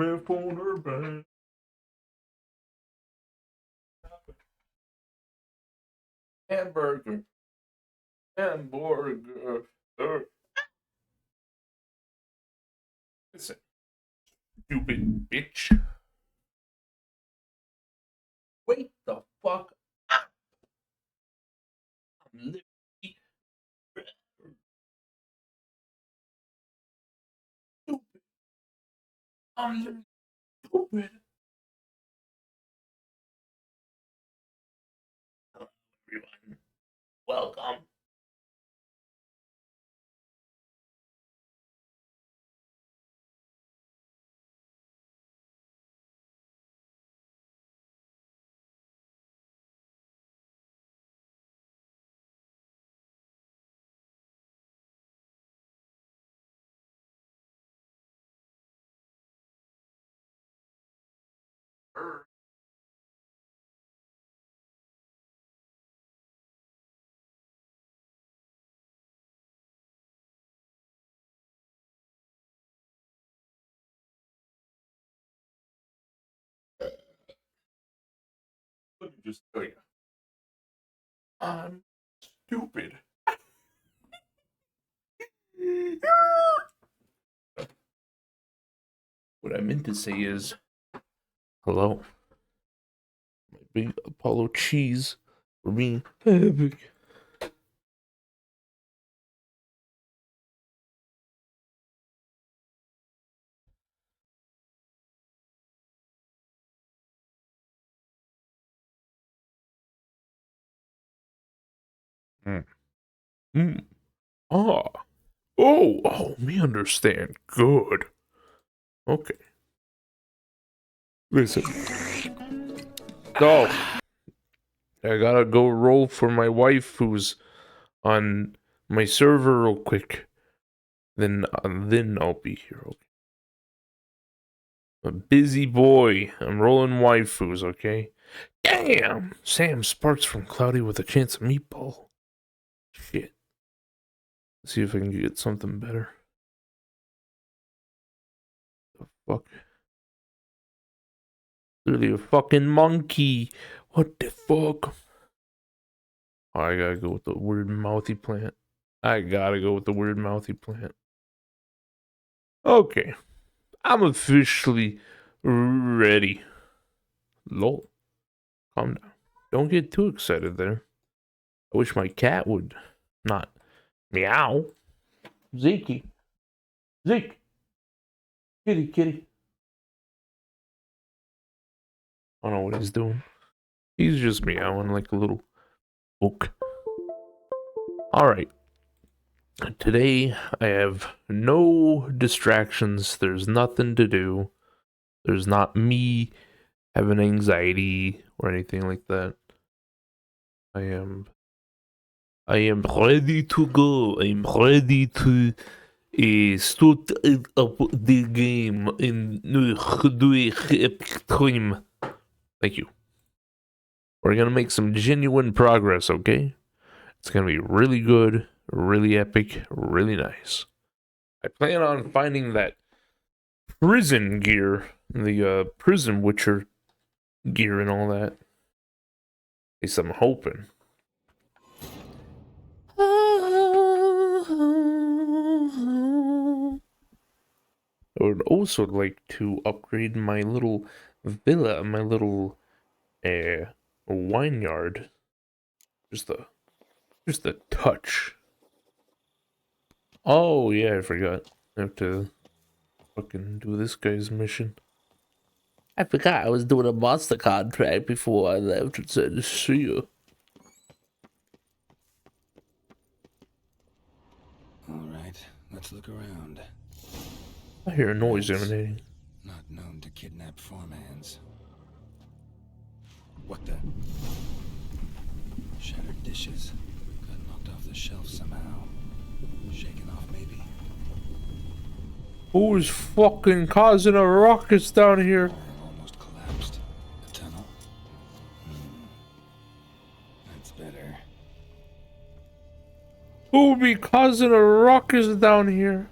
breath on her back. Hamburger. Hamburger. Listen, stupid bitch. Wake the fuck up. I'm living. Stupid. I'm living stupid. Hello, everyone. Welcome. Let me just tell you, I'm stupid. What I meant to say is, hello. My big Apollo cheese for being epic. Mm. Mm. Ah. Oh, me understand. Good. Okay. Listen. Oh, I gotta go roll for my wife who's on my server real quick. Then I'll be here. Okay. A busy boy. I'm rolling waifus, okay? Damn! Sam Sparks from Cloudy with a Chance of Meatball. Shit. Let's see if I can get something better. The fuck? Literally a fucking monkey. What the fuck? Oh, I gotta go with the weird mouthy plant. Okay. I'm officially ready. Lol. Calm down. Don't get too excited there. I wish my cat would not meow. Zeke. Zeke. Kitty. I don't know what he's doing. He's just meowing like a little book. Alright. Today I have no distractions. There's nothing to do. There's not me having anxiety or anything like that. I am ready to go. I'm ready to start up the game in epic time. Thank you. We're gonna make some genuine progress, okay? It's gonna be really good, really epic, really nice. I plan on finding that prison gear, the prison witcher gear and all that. At least I'm hoping. I would also like to upgrade my little villa, my little vineyard. Just a touch. Oh yeah, I forgot. I have to fucking do this guy's mission. I forgot I was doing a monster contract before I left and said to see you. Alright, let's look around. I hear a noise emanating. Not known to kidnap farmhands. What the? Shattered dishes. Got knocked off the shelf somehow. Shaken off, maybe. Who's fucking causing a ruckus down here? Almost collapsed. The tunnel? That's better. Who'll be causing a ruckus down here?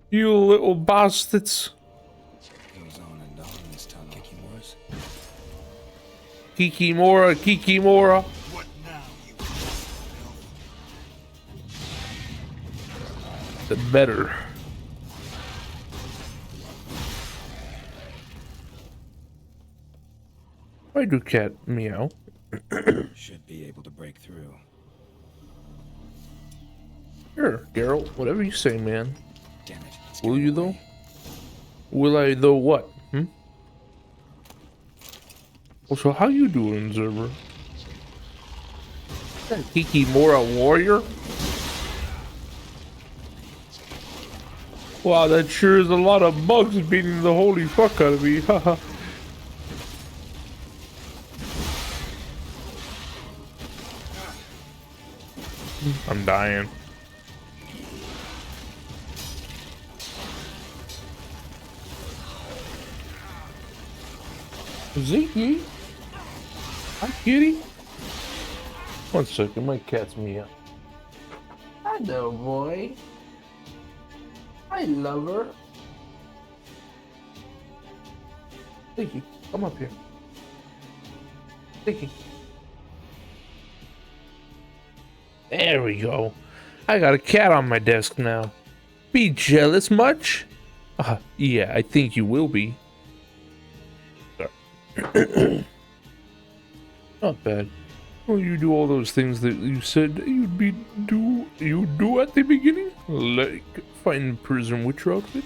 You little bastards. this tunnel. Kikimores? Kikimora, Kikimora. What now, you The better. Why do cat meow? Should be able to break through. Sure, Geralt, whatever you say, man. Damn it. It's Will getting you though? away. Will I though what? Also, how you doing, Zerber? That Kikimora warrior? Wow, that sure is a lot of bugs beating the holy fuck out of me, haha. I'm dying. Ziggy? Hi, kitty. One second, my cat's meow. Hello, boy. Hi, lover. Ziggy, come up here. Ziggy. There we go. I got a cat on my desk now. Be jealous much? Yeah, I think you will be. Sorry. Not bad. Well, you do all those things that you said you'd do at the beginning? Like find Prison Witcher outfit?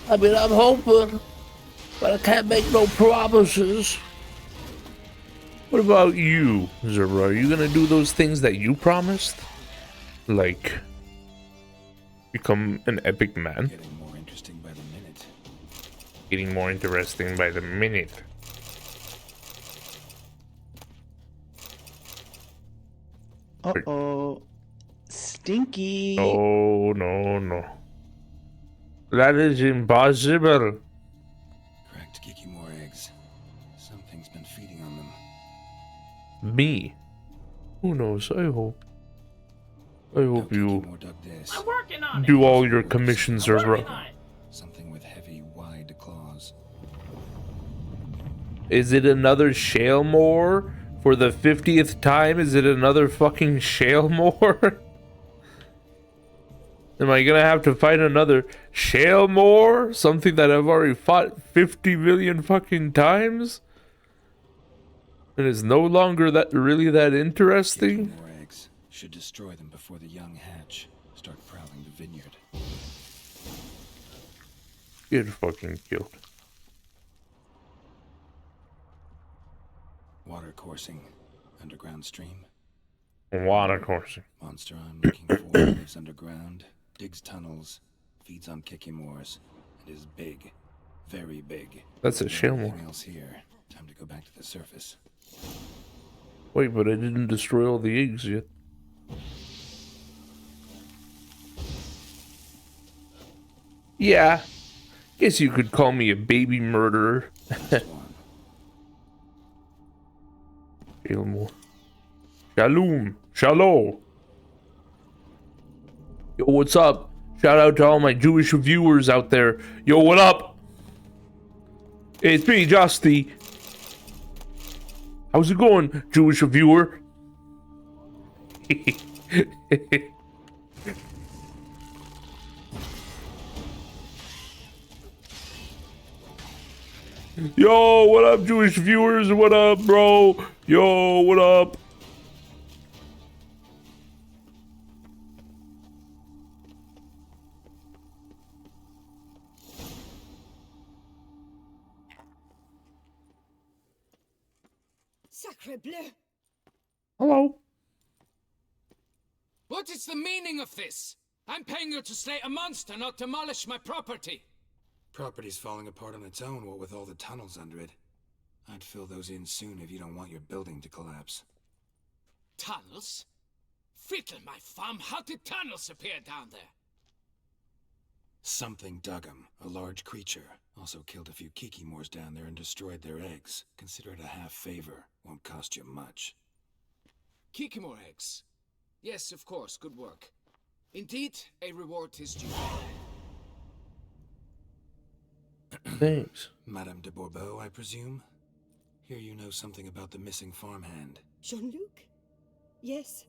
I mean, I'm hoping, but I can't make no promises. What about you, Zerber? Are you gonna do those things that you promised? Like, become an epic man? Getting more interesting by the minute. Getting more interesting by the minute. Uh-oh. Stinky. Oh, no, no. That is impossible. Cracked Kikimore eggs. Something's been feeding on them. Me? Who knows? I hope you Kikimore dug this. I'm working on it. do all your commissions, Working Zerber. on it. Something with heavy, wide claws. Is it another Shalemore? For the 50th time, is it another fucking Shalemore? Am I gonna have to fight another Shalemore? Something that I've already fought 50 million fucking times? And is no longer really that interesting? Kikimore eggs. Should destroy them before the young hatch. Start prowling the vineyard. Get fucking killed. Water coursing. Underground stream. Water coursing. Monster I'm looking for lives underground, digs tunnels, feeds on Kikimores, and is big. Very big. That's a Shalemore. Nothing else here. Time to go back to the surface. Wait, but I didn't destroy all the eggs yet. Yeah. Guess you could call me a baby murderer. Just one. Shalemore. Shalom. Shalom. Yo, what's up? Shout out to all my Jewish viewers out there. Yo, what up? It's me, Justy. How's it going, Jewish viewer? Yo, what up, Jewish viewers? What up, bro? Yo, what up? Sacre bleu! Hello. What is the meaning of this? I'm paying you to slay a monster, not demolish my property. Property's falling apart on its own, what with all the tunnels under it. I'd fill those in soon if you don't want your building to collapse. Tunnels? Fiddle my thumb, how did tunnels appear down there? Something dug 'em. A large creature. Also killed a few Kikimores down there and destroyed their eggs. Consider it a half favor. Won't cost you much. Kikimore eggs. Yes, of course, good work. Indeed, a reward is due. Thanks. Madame de Bourbeau, I presume? Hear you know something about the missing farmhand. Jean-Luc? Yes.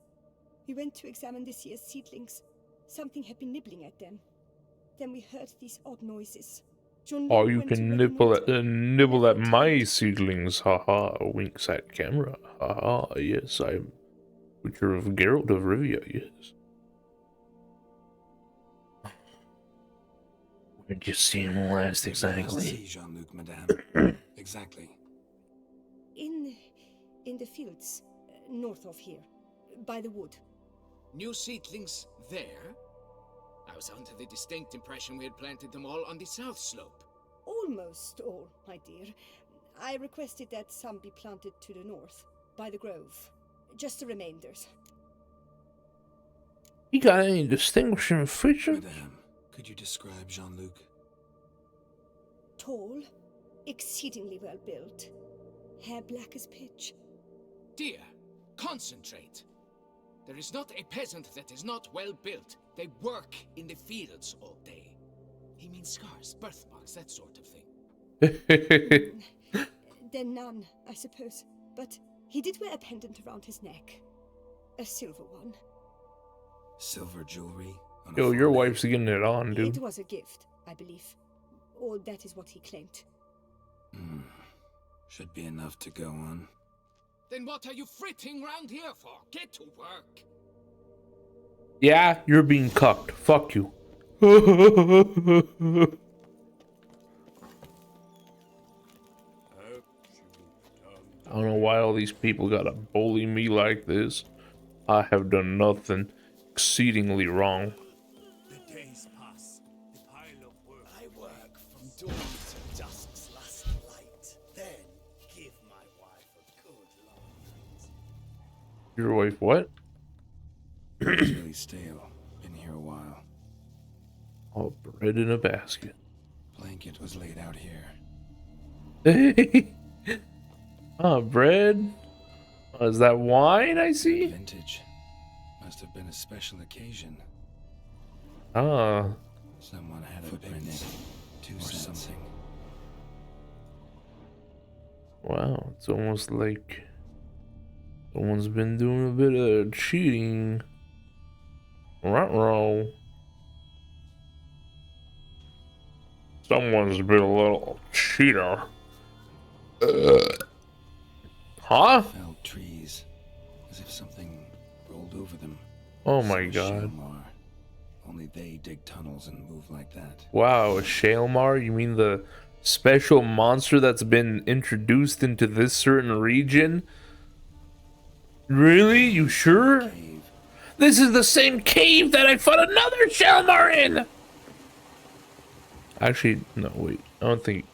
We went to examine this year's seedlings. Something had been nibbling at them. Then we heard these odd noises. Jean-Luc Oh, you went to can nibble at reconnoiter. my seedlings. Haha, winks at camera. Haha, yes, I'm Witcher of Geralt of Rivia, yes. Where'd you see him last exactly? See Jean-Luc, madame. Exactly. In the fields, north of here, by the wood. New seedlings there? I was under the distinct impression we had planted them all on the south slope. Almost all, my dear. I requested that some be planted to the north, by the grove. Just the remainders. You got any distinguishing features? Madame, could you describe Jean-Luc? Tall, exceedingly well built, hair black as pitch. Dear, concentrate. There is not a peasant that is not well built. They work in the fields all day. He means scars, birthmarks, that sort of thing. Then none, I suppose. But he did wear a pendant around his neck. A silver one. Silver jewelry? On a Yo, your forehead? wife's getting it on, dude. It was a gift, I believe. Or that is what he claimed. Should be enough to go on. Then what are you fritting round here for? Get to work. Yeah, you're being cucked. Fuck you. I don't know why all these people gotta bully me like this. I have done nothing exceedingly wrong. The days pass. The pile of work. I work from dawn to dusk's last light. Then give my wife a good long night. Your wife what? It's really stale. Been here a while. Oh, bread in a basket. Blanket was laid out here. Hey. Oh, bread. Oh, is that wine I see? Vintage. Must have been a special occasion. Ah. Someone had a picnic. Or something. Wow, it's almost like someone's been doing a bit of cheating. Ruh-roh. Someone's been a little cheater. Huh? Felled trees. As if something rolled over them. Oh So my was god. Shalmar. Only they dig tunnels and move like that. Wow, Shalmar? You mean the special monster that's been introduced into this certain region? Really? You sure? Cave. This is the same cave that I fought another Shalmar in! Actually, no, wait. I don't think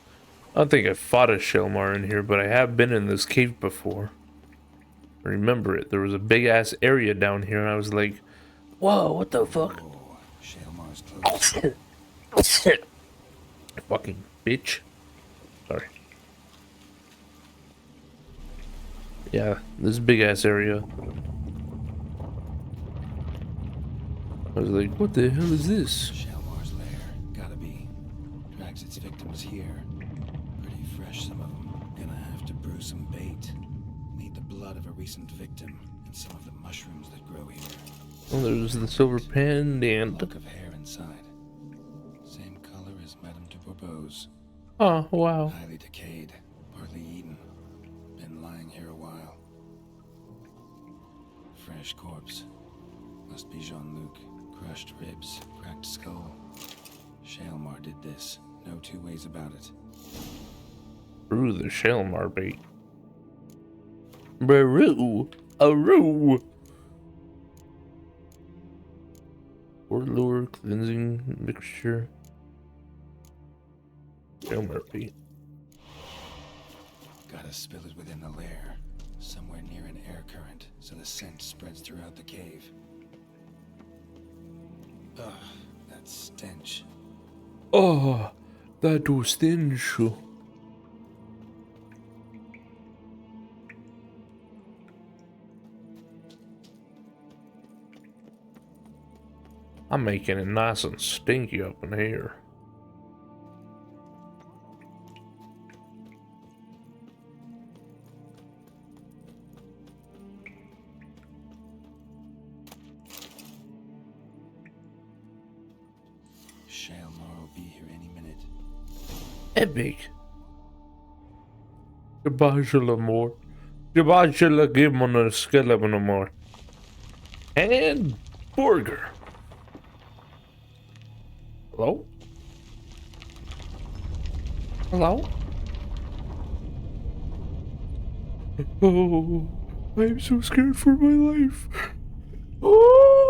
I fought a Shalmar in here, but I have been in this cave before. I remember it. There was a big ass area down here, and I was like, whoa, what the fuck? Oh, Shalmar's close. Fucking bitch. Sorry. Yeah, this big ass area. I was like, what the hell is this? Shalmar's lair. Gotta be. Drags its victims here. Pretty fresh, some of them. Gonna have to brew some bait. Need the blood of a recent victim and some of the mushrooms that grow here. Oh, there's the silver pendant. Lock of hair inside. Same color as Madame de Bourbeau's. Oh, wow. Highly decayed. Partly eaten. Been lying here a while. Fresh corpse. Must be Jean-Luc. Crushed ribs. Cracked skull. Shalmar did this. No two ways about it. Brew the Shalmar bait. Brew. Aroo. Or lure cleansing mixture. Shalmar bait. Gotta spill it within the lair. Somewhere near an air current, so the scent spreads throughout the cave. Ugh, that stench. Oh, that was stench. I'm making it nice and stinky up in here. Shaelmar will be here any minute. Epic. Goodbye, Shalamore. Goodbye, Shalagimon Skelemonamore. And Burger. Hello? Hello? Oh, I'm so scared for my life. Oh.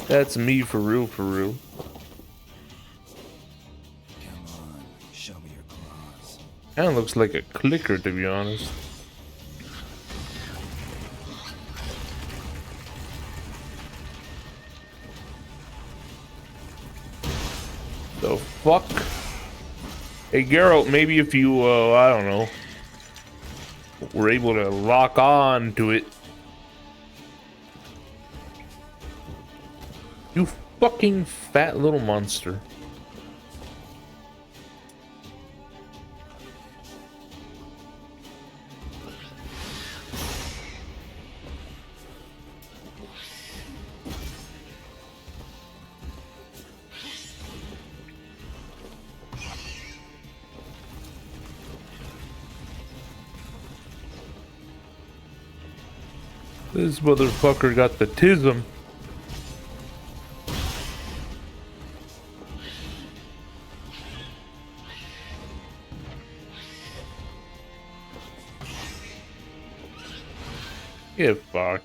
That's me for real, for real. Come on, show me your claws. Kinda looks like a clicker, to be honest. The fuck? Hey, Geralt, maybe if you, I don't know, were able to lock on to it. You fucking fat little monster. This motherfucker got the tism. Get fucked.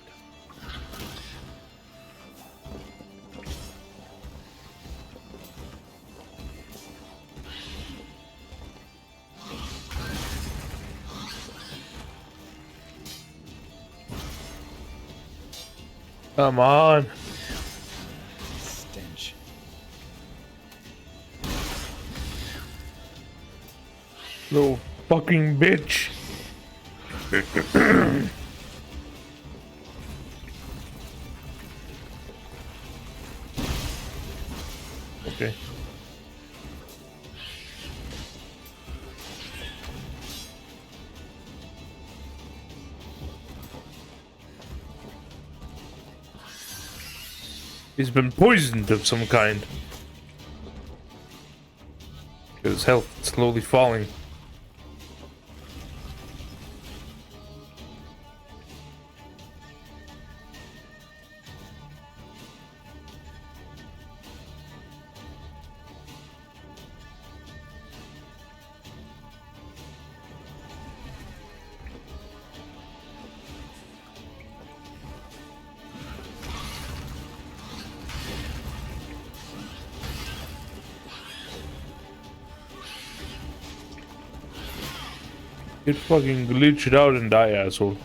Come on. Stench. Little fucking bitch. Okay. He's been poisoned of some kind. His health is slowly falling. Get fucking glitched out and die, asshole.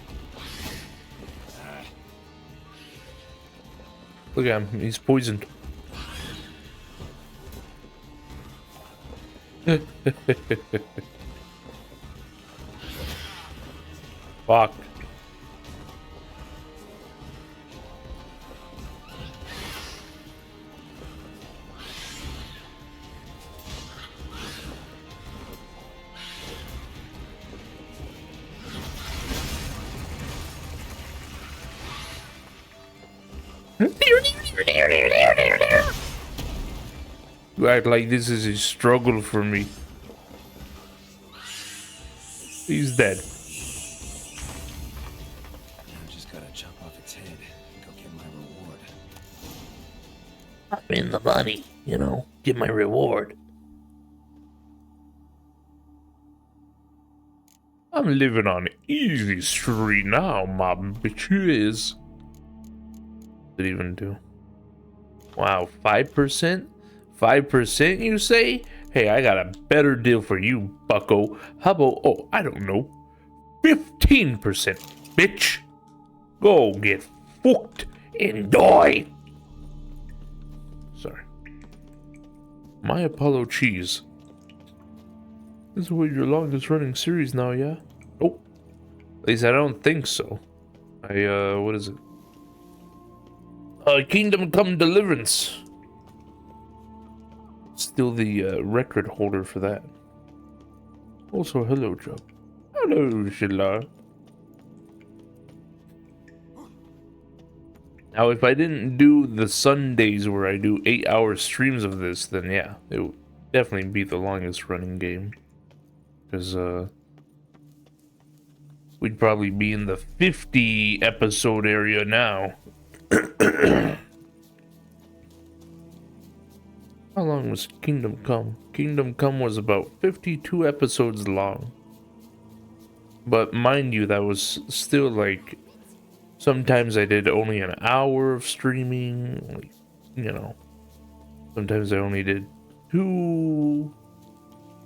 Look at him, he's poisoned. Fuck. You act like this is a struggle for me. He's dead. I just gotta chop off its head and go get my reward. I'm in the money, you know, get my reward. I'm living on easy street now, my bitches. What did it even do? Wow, 5%? 5% you say? Hey, I got a better deal for you, bucko. How about, oh, I don't know, 15%, bitch. Go get fucked and die. Sorry. My Apollo cheese. This is what your longest running series now, yeah? Oh. At least I don't think so. What is it? Kingdom Come Deliverance. Still the record holder for that. Also, hello, Job. Hello, Sheila. Now, if I didn't do the Sundays where I do 8-hour streams of this, then yeah, it would definitely be the longest running game. Because, we'd probably be in the 50 episode area now. How long was Kingdom Come? Kingdom Come was about 52 episodes long. But mind you, that was still like, sometimes I did only an hour of streaming, like, you know. Sometimes I only did 2.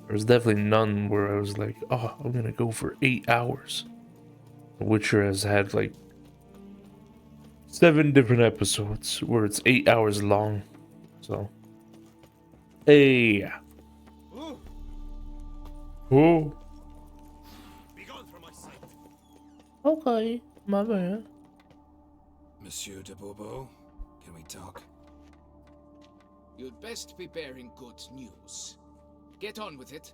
There was definitely none where I was like, oh, I'm gonna go for 8 hours. The Witcher has had like 7 different episodes where it's 8 hours long. So, hey. Oh. Be gone from my sight. Okay, my bad. Monsieur de Bourbeau, can we talk? You'd best be bearing good news. Get on with it.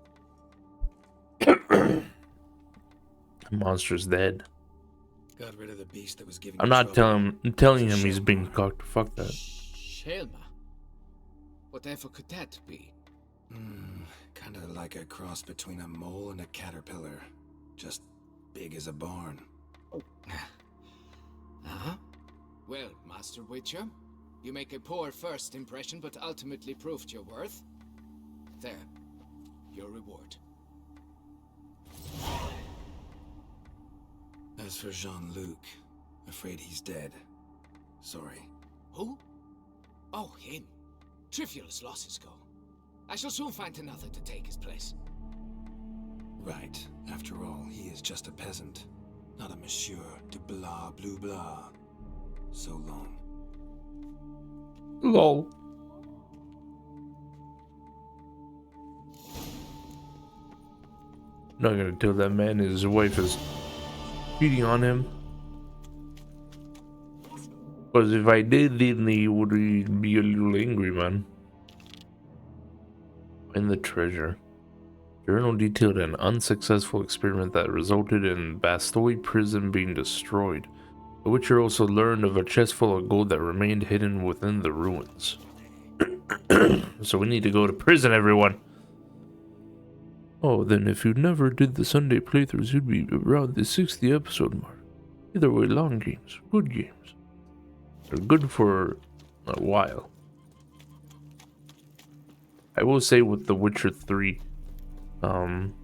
The monster's dead. Got rid of the beast that was giving I'm you not trouble. telling him he's being cocked. Fuck that. Shelma. Whatever could that be? Kinda like a cross between a mole and a caterpillar. Just big as a barn. Huh? Well, Master Witcher, you make a poor first impression, but ultimately proved your worth. There. Your reward. As for Jean-Luc, afraid he's dead. Sorry. Who? Oh, him. Trivial as losses go. I shall soon find another to take his place. Right. After all, he is just a peasant. Not a monsieur de blah blue blah. So long. Lol. Not gonna tell that man his wife is cheating on him. Because if I did, then he would be a little angry, man. Find the treasure. Journal detailed an unsuccessful experiment that resulted in Bastoy prison being destroyed. The Witcher also learned of a chest full of gold that remained hidden within the ruins. So we need to go to prison, everyone. Oh, then if you never did the Sunday playthroughs, you'd be around the 60 episode mark. Either way, long games, good games. They're good for a while. I will say with The Witcher 3, it's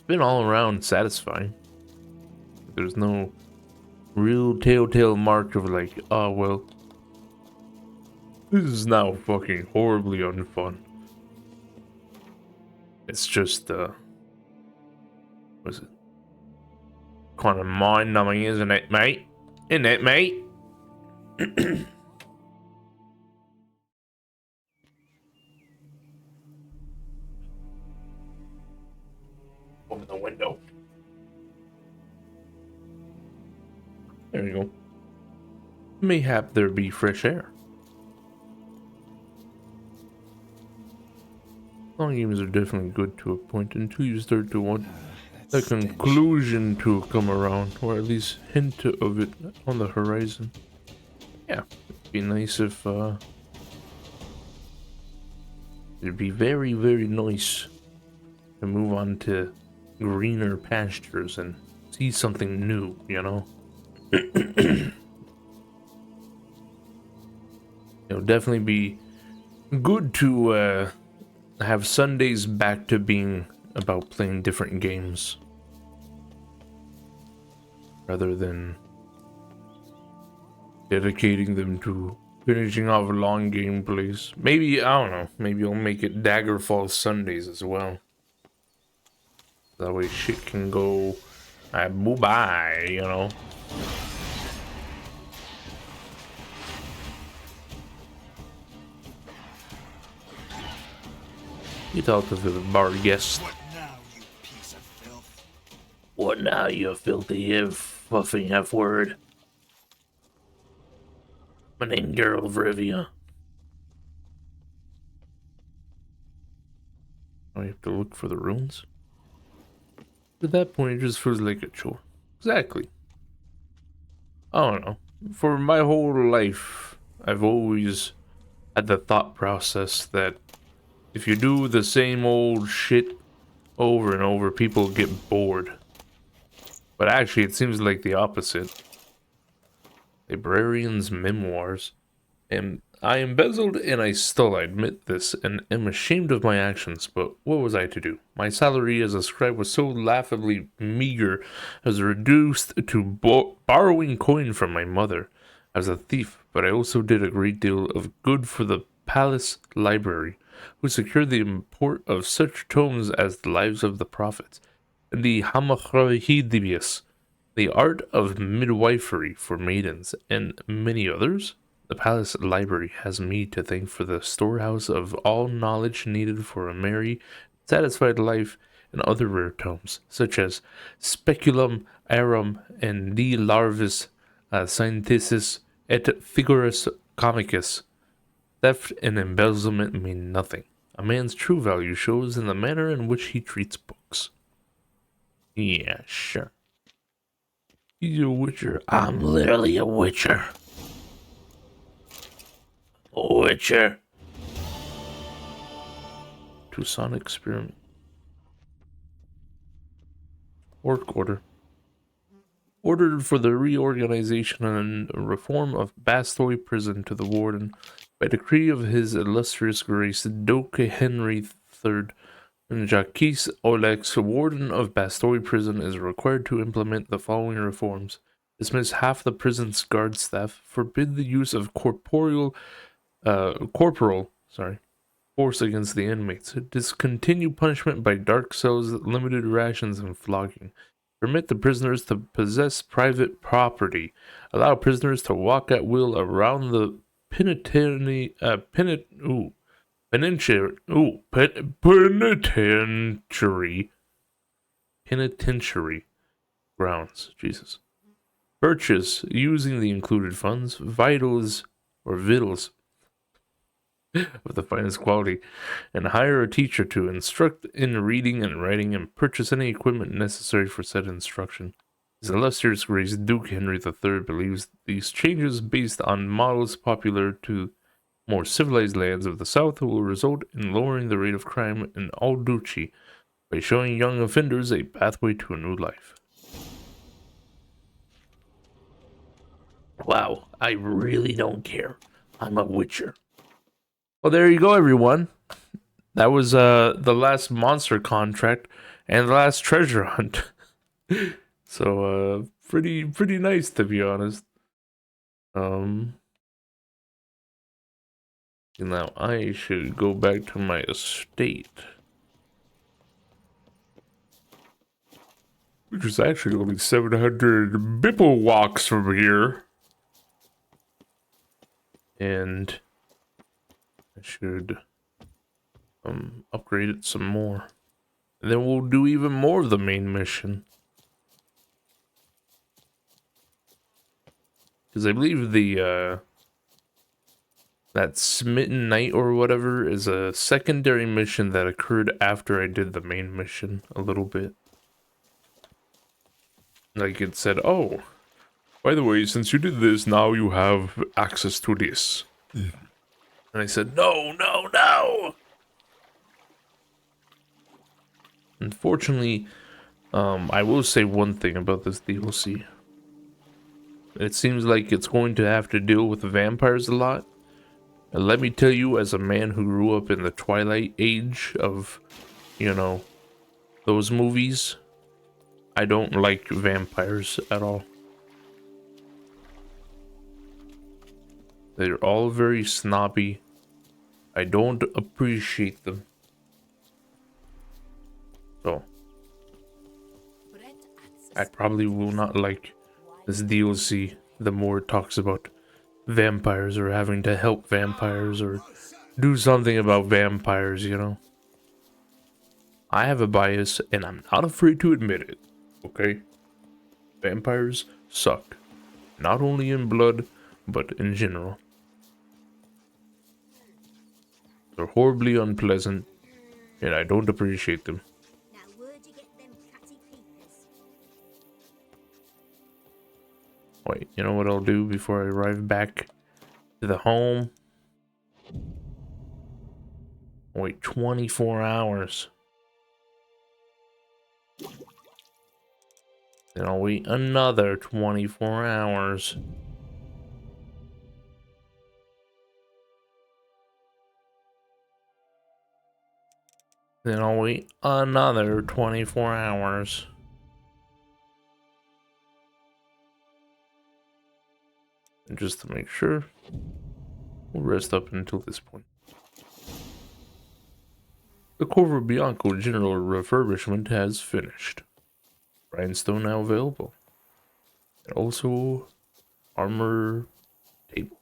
been all around satisfying. There's no real telltale mark of like, oh well, this is now fucking horribly unfun. It's just, what is it? Kind of mind-numbing, isn't it, mate? Isn't it, mate? Open the window. There you go. Mayhap there be fresh air. Long games are definitely good to a point until you start to want the conclusion to come around, or at least hint of it on the horizon. Yeah, it'd be nice if, it'd be very, very nice to move on to greener pastures and see something new, you know? It'll definitely be good to, have Sundays back to being about playing different games rather than dedicating them to finishing off long gameplays. Maybe, I don't know, maybe I'll make it Daggerfall Sundays as well. That way shit can go bye-bye, you know? Get out of the bar, guest. What now, you piece of filth? What now, you filthy fucking F-word? My name Geralt of Rivia. I have to look for the runes. At that point, it just feels like a chore. Exactly. I don't know. For my whole life, I've always had the thought process that if you do the same old shit over and over, people get bored. But actually, it seems like the opposite. Librarian's Memoirs. And I embezzled and I stole, I admit this, and am ashamed of my actions, but what was I to do? My salary as a scribe was so laughably meager, I was reduced to borrowing coin from my mother. I was a thief, but I also did a great deal of good for the palace library, who secured the import of such tomes as the Lives of the Prophets, and the Hamakhrahidibius, the art of midwifery for maidens, and many others. The palace library has me to thank for the storehouse of all knowledge needed for a merry, satisfied life, and other rare tomes, such as Speculum Arum and De Larvis Scienticis et Figuris Comicus. Theft and embezzlement mean nothing. A man's true value shows in the manner in which he treats books. Yeah, sure. He's a witcher. I'm literally a witcher. Witcher. Tucson experiment. Work order. Ordered for the reorganization and reform of Bastoy Prison to the warden by decree of His Illustrious Grace Duke Henry III. And Jacques Olex, warden of Bastoy Prison, is required to implement the following reforms: dismiss half the prison's guard staff, forbid the use of corporal force against the inmates, discontinue punishment by dark cells, limited rations, and flogging, permit the prisoners to possess private property, allow prisoners to walk at will around the penitentiary grounds. Jesus. Purchase, using the included funds, victuals of the finest quality, and hire a teacher to instruct in reading and writing and purchase any equipment necessary for said instruction. His Illustrious Grace Duke Henry III believes these changes, based on models popular to more civilized lands of the South, will result in lowering the rate of crime in all duchy by showing young offenders a pathway to a new life. Wow, I really don't care. I'm a witcher. Well, there you go, everyone. That was the last monster contract and the last treasure hunt. So pretty nice, to be honest. Now I should go back to my estate, which is actually only 700 Bipple walks from here. And I should upgrade it some more. And then we'll do even more of the main mission. Because I believe the that Smitten Knight or whatever is a secondary mission that occurred after I did the main mission a little bit. Like it said, oh, by the way, since you did this, now you have access to this. And I said, no. Unfortunately, I will say one thing about this DLC. It seems like it's going to have to deal with vampires a lot. And let me tell you, as a man who grew up in the Twilight age of, those movies, I don't like vampires at all. They're all very snobby. I don't appreciate them. So, I probably will not like this DLC the more it talks about vampires or having to help vampires or do something about vampires, I have a bias and I'm not afraid to admit it, okay? Vampires suck. Not only in blood, but in general. They're horribly unpleasant, And I don't appreciate them. Now where'd you get them catty peepers? Wait, you know what I'll do before I arrive back to the home? Wait 24 hours. Then I'll wait another 24 hours. Then I'll wait another 24 hours. And just to make sure, we'll rest up until this point. The Corvo Bianco general refurbishment has finished. Grindstone now available. And also, armor table.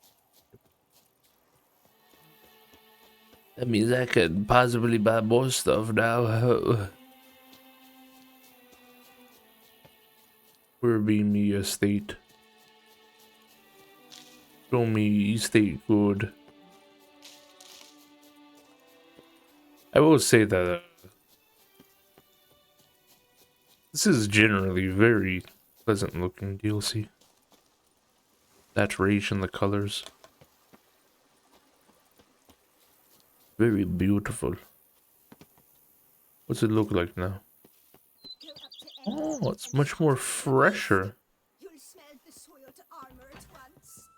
That means I could possibly buy more stuff now. Where be me estate? Show me estate good. I will say that this is generally very pleasant looking DLC. Saturation, the colors. Very beautiful. What's it look like now? Oh, it's much more fresher. You'll smell the soiled armor at once.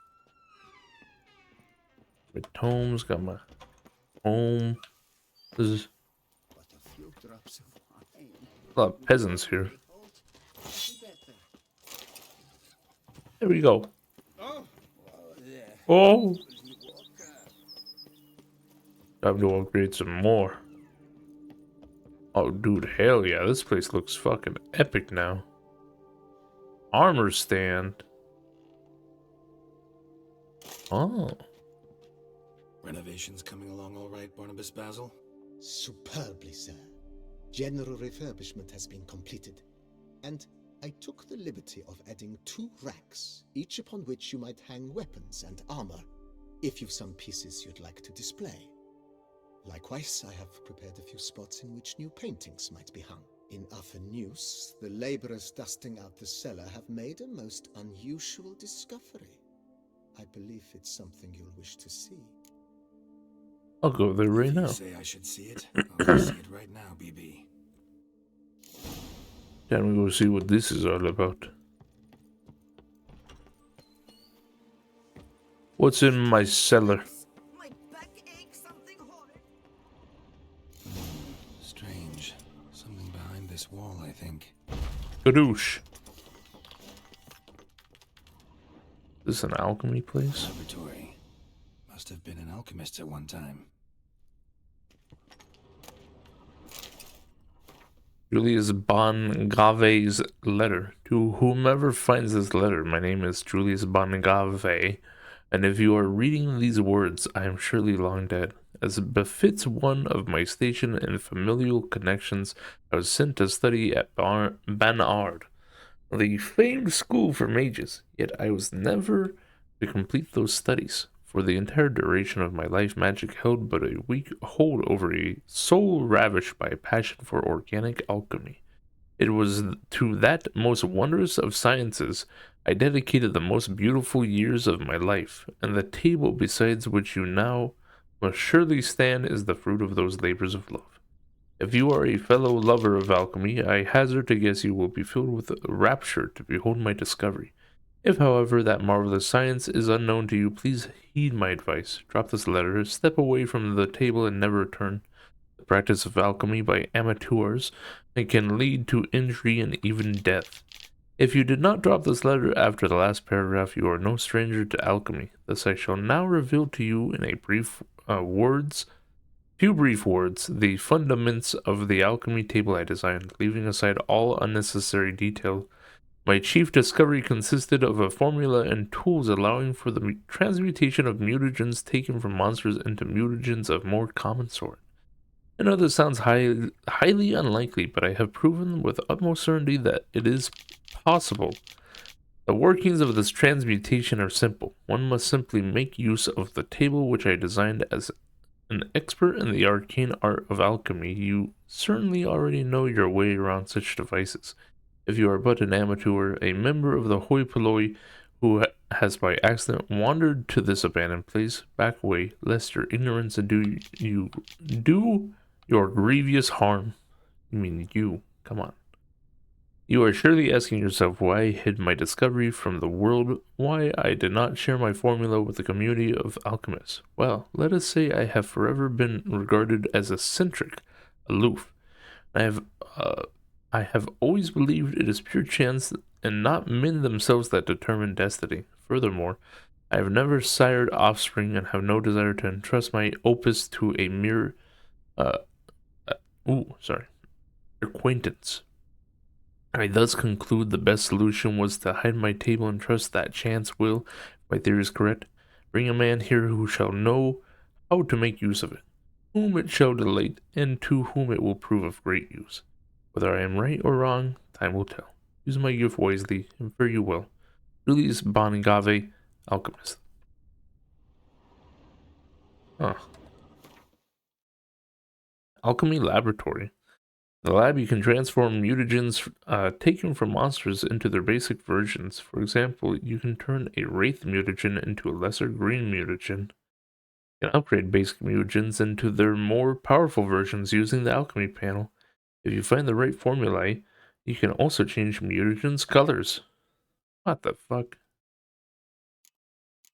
My tomes, got my home. This is But a few drops of wine. a lot of peasants here. There we go. Oh! Time to upgrade some more. Oh, dude, hell yeah. This place looks fucking epic now. Armor stand. Oh. Renovations coming along all right, Barnabas Basil? Superbly, sir. General refurbishment has been completed, and I took the liberty of adding 2 racks, each upon which you might hang weapons and armor, if you've some pieces you'd like to display. Likewise, I have prepared a few spots in which new paintings might be hung. In Athenus, the laborers dusting out the cellar have made a most unusual discovery. I believe it's something you'll wish to see. I'll go there right If now. you say I should see it, I'll go see it right now, BB. Can we go see what this is all about? What's in my cellar? My back aches something horrid. Strange. Something behind this wall, I think. Kadoosh. Is this an alchemy place? Laboratory. Must have been an alchemist at one time. Julius Bongave's letter. To whomever finds this letter, my name is Julius Bongave, and if you are reading these words, I am surely long dead. As befits one of my station and familial connections, I was sent to study at Banard, the famed school for mages, yet I was never to complete those studies. For the entire duration of my life, magic held but a weak hold over a soul ravished by a passion for organic alchemy. It was to that most wondrous of sciences I dedicated the most beautiful years of my life, and the table beside which you now must surely stand is the fruit of those labors of love. If you are a fellow lover of alchemy, I hazard to guess you will be filled with rapture to behold my discovery. If, however, that marvelous science is unknown to you, please heed my advice. Drop this letter, step away from the table, and never return. The practice of alchemy by amateurs can lead to injury and even death. If you did not drop this letter after the last paragraph, you are no stranger to alchemy. Thus I shall now reveal to you in a few brief words, the fundaments of the alchemy table I designed, leaving aside all unnecessary detail. My chief discovery consisted of a formula and tools allowing for the transmutation of mutagens taken from monsters into mutagens of more common sort. I know this sounds highly unlikely, but I have proven with utmost certainty that it is possible. The workings of this transmutation are simple. One must simply make use of the table which I designed as an expert in the arcane art of alchemy, you certainly already know your way around such devices. If you are but an amateur, a member of the hoi polloi who has by accident wandered to this abandoned place, back away, lest your ignorance do your grievous harm. You mean you? Come on. You are surely asking yourself why I hid my discovery from the world, why I did not share my formula with the community of alchemists. Well, let us say I have forever been regarded as eccentric, aloof. I have always believed it is pure chance and not men themselves that determine destiny. Furthermore, I have never sired offspring and have no desire to entrust my opus to a mere acquaintance. I thus conclude the best solution was to hide my table and trust that chance will, if my theory is correct, bring a man here who shall know how to make use of it, whom it shall delight, and to whom it will prove of great use. Whether I am right or wrong, time will tell. Use my gift wisely, and fare you well. Julius Bongave, Alchemist. Huh. Alchemy Laboratory. In the lab, you can transform mutagens taken from monsters into their basic versions. For example, you can turn a wraith mutagen into a lesser green mutagen. You can upgrade basic mutagens into their more powerful versions using the alchemy panel. If you find the right formulae, you can also change mutagens' colors. What the fuck?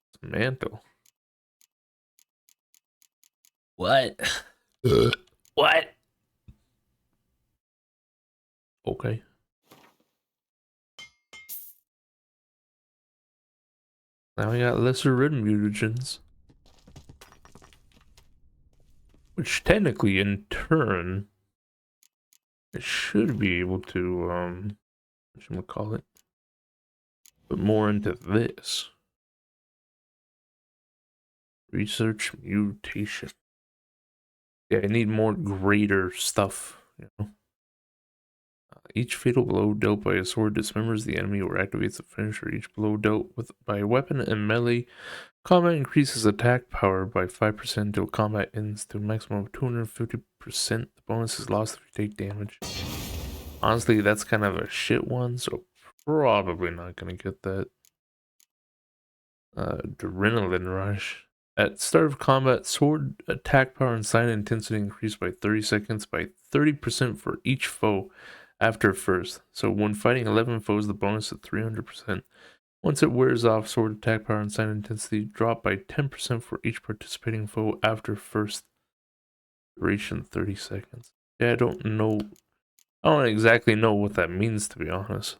It's a mantle. What? What? Okay. Now we got lesser red mutagens. Which technically, in turn, it should be able to, whatchamacallit, put more into this. Research mutation. Yeah, I need more greater stuff, you know. Each fatal blow dealt by a sword dismembers the enemy or activates the finisher. Each blow dealt by a weapon and melee combat increases attack power by 5% until combat ends to a maximum of 250%. The bonus is lost if you take damage. Honestly, that's kind of a shit one, so probably not gonna get that. Adrenaline rush. At start of combat, sword attack power and sight intensity increase by 30 seconds by 30% for each foe after first. So when fighting 11 foes, the bonus is 300%. Once it wears off, sword attack power and sight intensity drop by 10% for each participating foe after first. Duration 30 seconds. Yeah, I don't exactly know what that means, to be honest.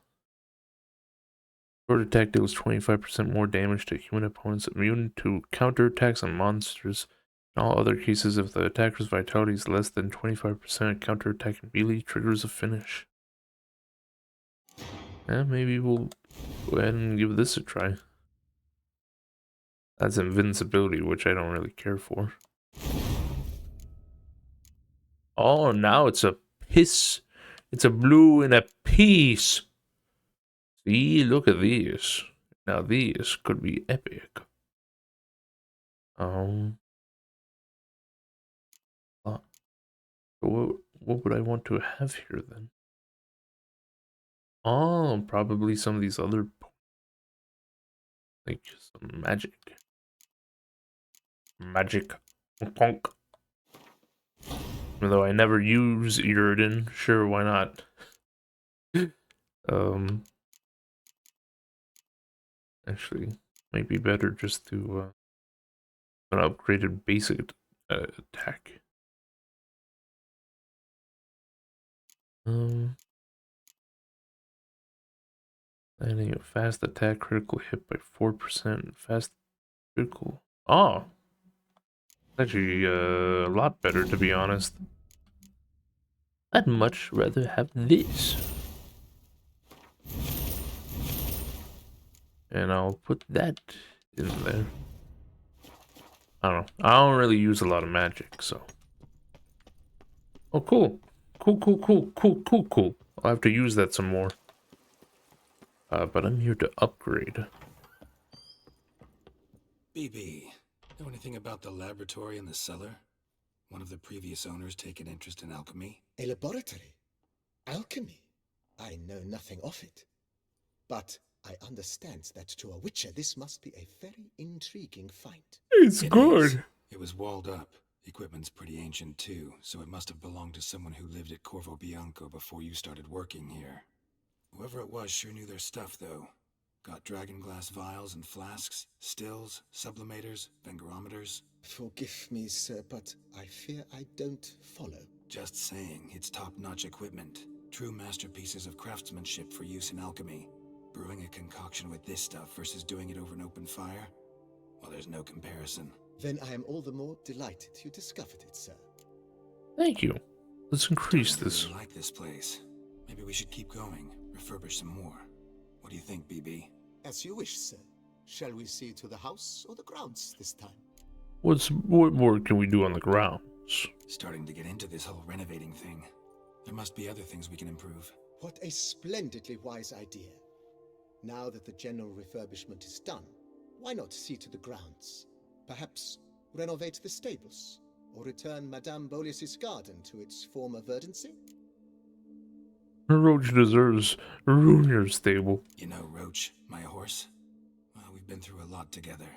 Sword attack deals 25% more damage to human opponents immune to counterattacks on monsters. In all other cases, if the attacker's vitality is less than 25%, counterattack melee triggers a finish. Maybe we'll go ahead and give this a try. That's invincibility, which I don't really care for. Oh, now it's a piss. It's a blue and a piece. See, look at these. Now these could be epic. What would I want to have here then? Oh, probably some of these other, like some magic. Punk. Even though I never use Yrden, sure, why not? Actually, might be better just to an upgraded basic attack. Landing a fast attack, critical hit by 4%, fast critical. Oh, actually a lot better, to be honest. I'd much rather have this. And I'll put that in there. I don't know. I don't really use a lot of magic, so. Oh, cool. Cool. I'll have to use that some more. But I'm here to upgrade. BB, know anything about the laboratory in the cellar? One of the previous owners take an interest in alchemy? A laboratory? Alchemy? I know nothing of it. But I understand that to a witcher this must be a very intriguing find. It's It good. is. It was walled up. Equipment's pretty ancient too, so it must have belonged to someone who lived at Corvo Bianco before you started working here. Whoever it was sure knew their stuff, though. Got dragon glass vials and flasks, stills, sublimators, vengerometers. Forgive me, sir, but I fear I don't follow. Just saying, it's top-notch equipment. True masterpieces of craftsmanship for use in alchemy. Brewing a concoction with this stuff versus doing it over an open fire? Well, there's no comparison. Then I am all the more delighted you discovered it, sir. Thank you. Let's increase I this. really like this place. Maybe we should keep going, refurbish some more. What do you think, BB? As you wish, sir. Shall we see to the house or the grounds this time? What more can we do on the grounds? Starting to get into this whole renovating thing. There must be other things we can improve. What a splendidly wise idea. Now that the general refurbishment is done, why not see to the grounds? Perhaps renovate the stables, or return Madame Bolis's garden to its former verdancy? Roach deserves Runer's stable. You know, Roach, my horse? Well, we've been through a lot together.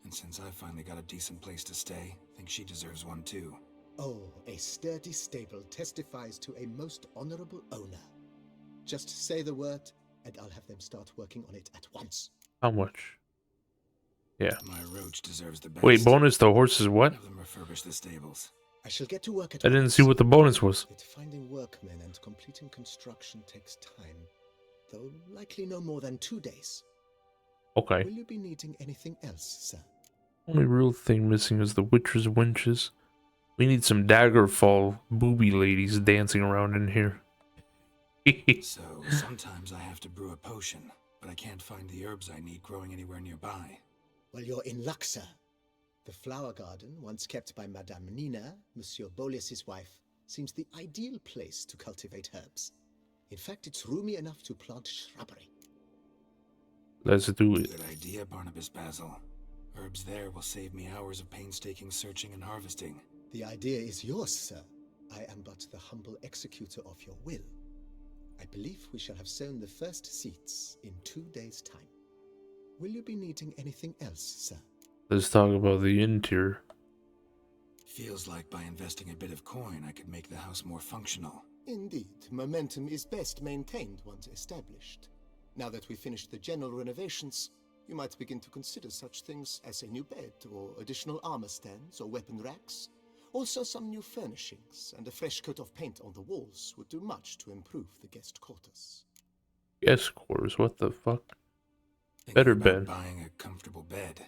And since I finally got a decent place to stay, I think she deserves one too. Oh, a sturdy stable testifies to a most honorable owner. Just say the word, and I'll have them start working on it at once. How much? Yeah. My Roach deserves the best. Wait, bonus to horses what? Have them refurbish the stables. I shall get to work at I didn't once. see what the bonus was. Yet finding workmen and completing construction takes time, though likely no more than 2 days. Okay. Will you be needing anything else, sir? Only real thing missing is the Witcher's winches. We need some Daggerfall booby ladies dancing around in here. So, sometimes I have to brew a potion, but I can't find the herbs I need growing anywhere nearby. Well, you're in luck, sir. The flower garden, once kept by Madame Nina, Monsieur Bolis's wife, seems the ideal place to cultivate herbs. In fact, it's roomy enough to plant shrubbery. Let's do it. Good idea, Barnabas Basil. Herbs there will save me hours of painstaking searching and harvesting. The idea is yours, sir. I am but the humble executor of your will. I believe we shall have sown the first seeds in 2 days' time. Will you be needing anything else, sir? Let's talk about the interior. Feels like by investing a bit of coin, I could make the house more functional. Indeed, momentum is best maintained once established. Now that we've finished the general renovations, you might begin to consider such things as a new bed, or additional armor stands, or weapon racks. Also, some new furnishings and a fresh coat of paint on the walls would do much to improve the guest quarters. Guest quarters, what the fuck? Thinking Better about bed. Buying a comfortable bed.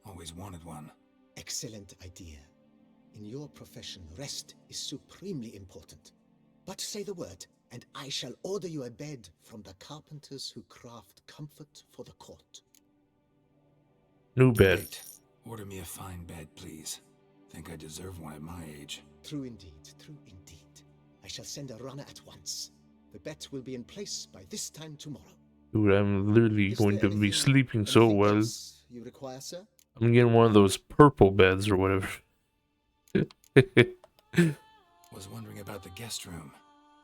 Always wanted one. Excellent idea. In your profession, rest is supremely important. But say the word, and I shall order you a bed from the carpenters who craft comfort for the court. New bed. Great. Order me a fine bed, please. Think I deserve one at my age. True indeed, true indeed. I shall send a runner at once. The bet will be in place by this time tomorrow. Dude, I'm literally Is going there to be anything- sleeping so anything well. else you require, sir? I'm getting one of those purple beds or whatever. Was wondering about the guest room.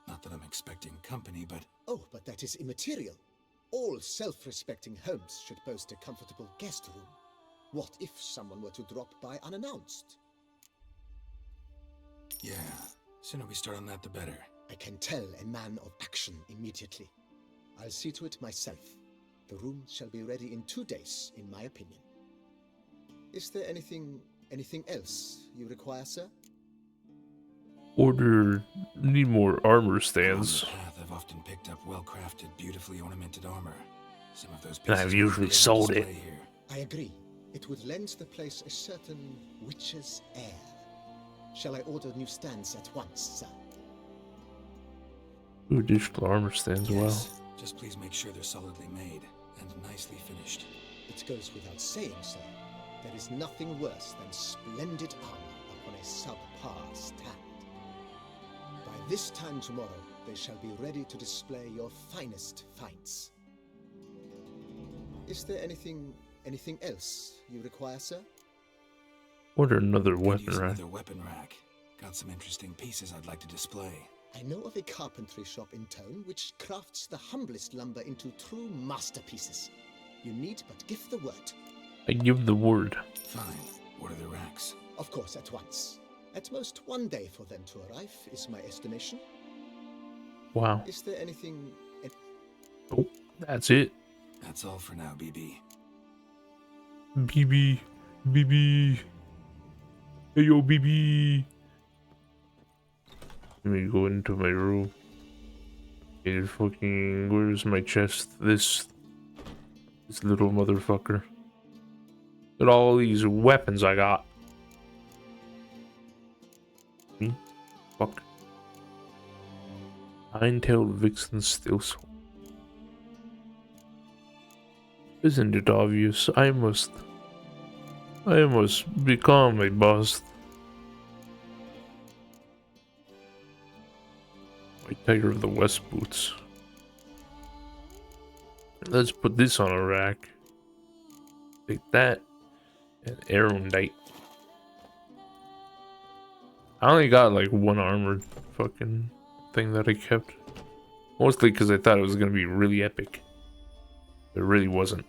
Not that I'm expecting company, but Oh, but that is immaterial. All self-respecting homes should boast a comfortable guest room. What if someone were to drop by unannounced? yeah. Sooner we start on that, the better. I can tell a man of action immediately. I'll see to it myself. The room shall be ready in 2 days, in my opinion. Is there anything else you require, sir? Order. Need more armor Along stands. the path, I've often picked up well-crafted, beautifully ornamented armor. Some of those And pieces I've would usually really sold display it. here. I agree. It would lend the place a certain witch's air. Shall I order new stands at once, sir? Ooh, additional armor stands. Wow. Yes. Just please make sure they're solidly made and nicely finished. It goes without saying, sir. There is nothing worse than splendid armor upon a subpar stand. By this time tomorrow, they shall be ready to display your finest finds. Is there anything else you require, sir? Order another Could weapon use rack. another weapon rack. Got some interesting pieces I'd like to display. I know of a carpentry shop in town which crafts the humblest lumber into true masterpieces. You need but give the word. I give the word. Fine. What are the racks? Of course, at once. At most 1 day for them to arrive, is my estimation. Wow. Is there anything... Oh, that's it. That's all for now, BB. BB. BB. Hey, yo, BB. Let me go into my room. Hey, fucking... Where's my chest? This little motherfucker. Look at all these weapons I got. Me? Fuck. Nine-tailed vixen still so. Isn't it obvious? I must become a bust. My Tiger of the West boots. Let's put this on a rack. Take that. And Aeronite. I only got like one armored fucking thing that I kept. Mostly because I thought it was gonna be really epic. It really wasn't.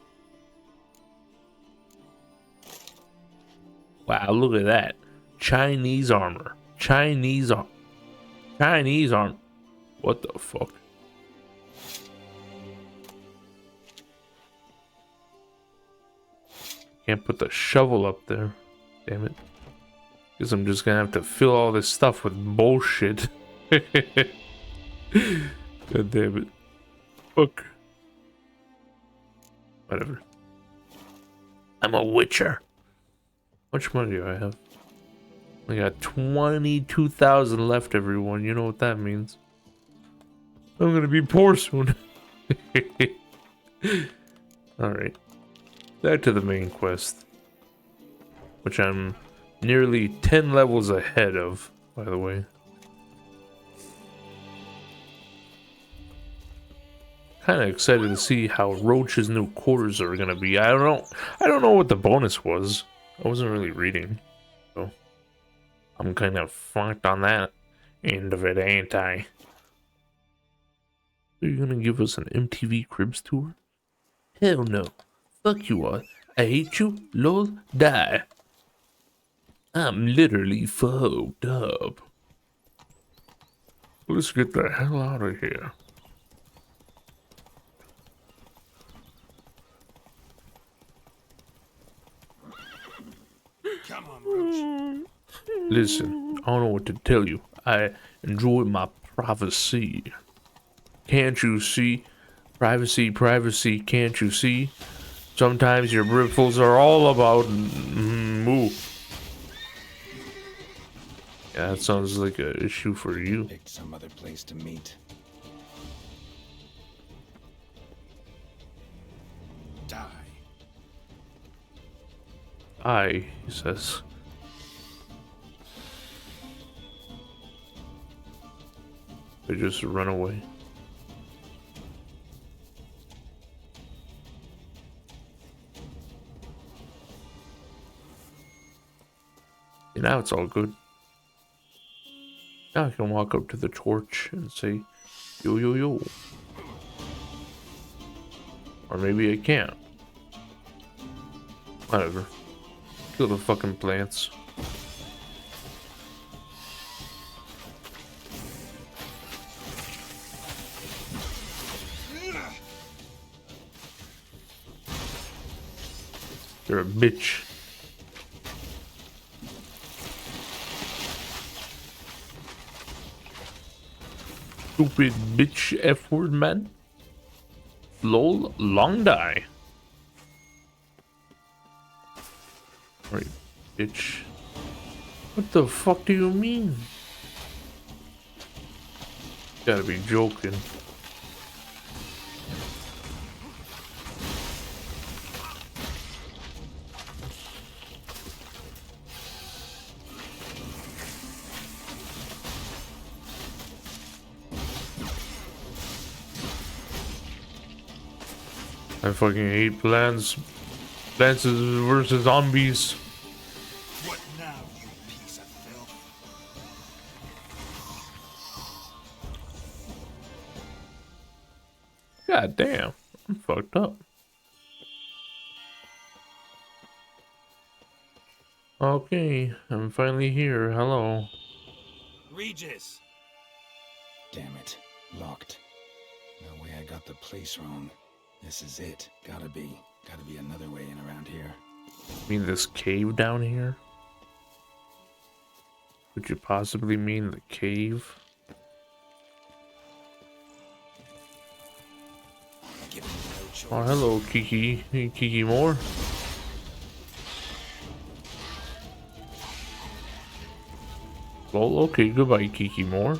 Wow, look at that. Chinese armor. Chinese armor. What the fuck? Can't put the shovel up there. Damn it. Because I'm just gonna have to fill all this stuff with bullshit. God damn it. Fuck. Whatever. I'm a witcher. How much money do I have? I got 22,000 left, everyone. You know what that means. I'm gonna be poor soon. Alright. Back to the main quest. Which I'm nearly 10 levels ahead of, by the way. Kind of excited to see how Roach's new quarters are gonna be. I don't know what the bonus was. I wasn't really reading, so I'm kind of fucked on that end of it, ain't I? Are you gonna give us an MTV Cribs tour? Hell no. Fuck you all. I hate you. Lol. Die. I'm literally fucked up. Let's get the hell out of here. Come on, Roach. Listen, I don't know what to tell you. I enjoy my privacy. Can't you see? Privacy, privacy, can't you see? Sometimes your riffles are all about moo. Yeah, that sounds like an issue for you. Picked some other place to meet. Die. He says. They just run away. And now it's all good. Now I can walk up to the torch and say, yo, yo, yo. Or maybe I can't. Whatever. Kill the fucking plants. You're a bitch. Stupid bitch F word, man. Lol, long die. Right, bitch. What the fuck do you mean? Gotta be joking. I fucking hate Plants versus Zombies. What now, you piece of filth? God damn, I'm fucked up. Okay, I'm finally here. Hello. Regis! Damn it. Locked. No way I got the place wrong. This is it. Gotta be another way in around here. Mean this cave down here? Could you possibly mean the cave? Given no choice. Oh, hello, Kiki. Hey, Kiki Moore. Well, okay, goodbye, Kiki Moore.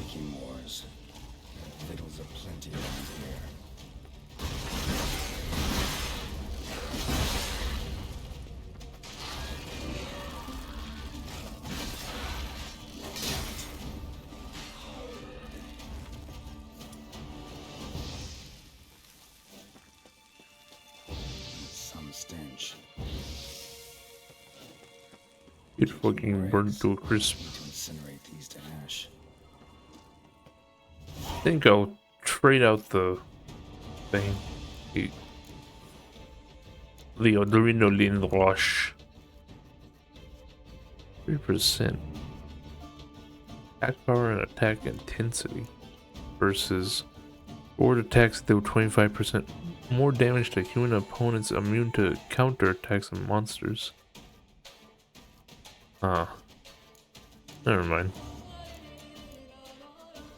Kiki Moores. Fiddles aplenty around here. Some stench. It fucking burned to a crisp. Need to incinerate these to ash. I think I'll trade out the thing. The adrenaline rush. 3%. Attack power and attack intensity. Versus board attacks deal 25% more damage to human opponents immune to counter attacks and monsters. Never mind.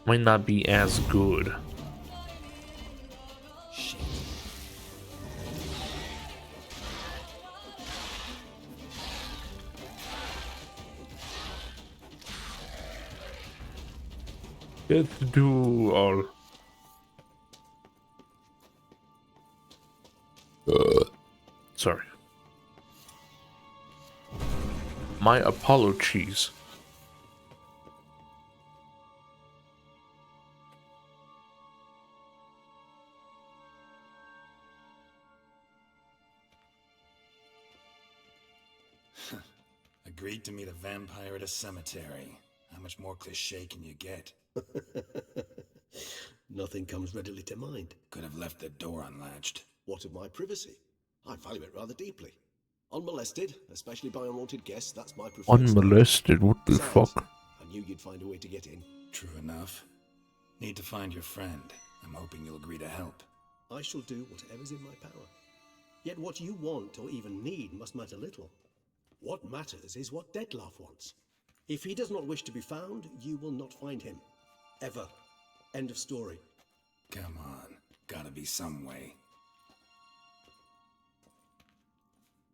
Might not be as good. Shit. Let's do all. Sorry. My Apollo cheese. Agreed to meet a vampire at a cemetery. How much more cliche can you get? Nothing comes readily to mind. Could have left the door unlatched. What of my privacy? I value it rather deeply. Unmolested, especially by unwanted guests, that's my preferred style. Unmolested? What the Besides, fuck? I knew you'd find a way to get in. True enough. Need to find your friend. I'm hoping you'll agree to help. I shall do whatever's in my power. Yet what you want or even need must matter little. What matters is what Dettlaff wants. If he does not wish to be found, you will not find him. Ever. End of story. Come on. Gotta be some way.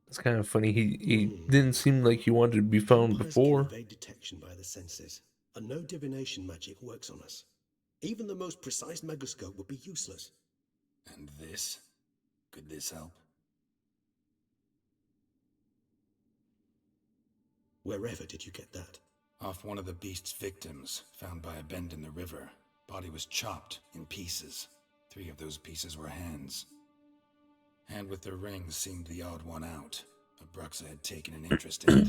It's kind of funny. He didn't seem like he wanted to be found Vampires before. can evade detection by the senses, and no divination magic works on us. Even the most precise megascope would be useless. And this? Could this help? Wherever did you get that? Off one of the beast's victims, found by a bend in the river. Body was chopped in pieces. 3 of those pieces were hands. Hand with the rings seemed the odd one out. Abruxa had taken an interest in it.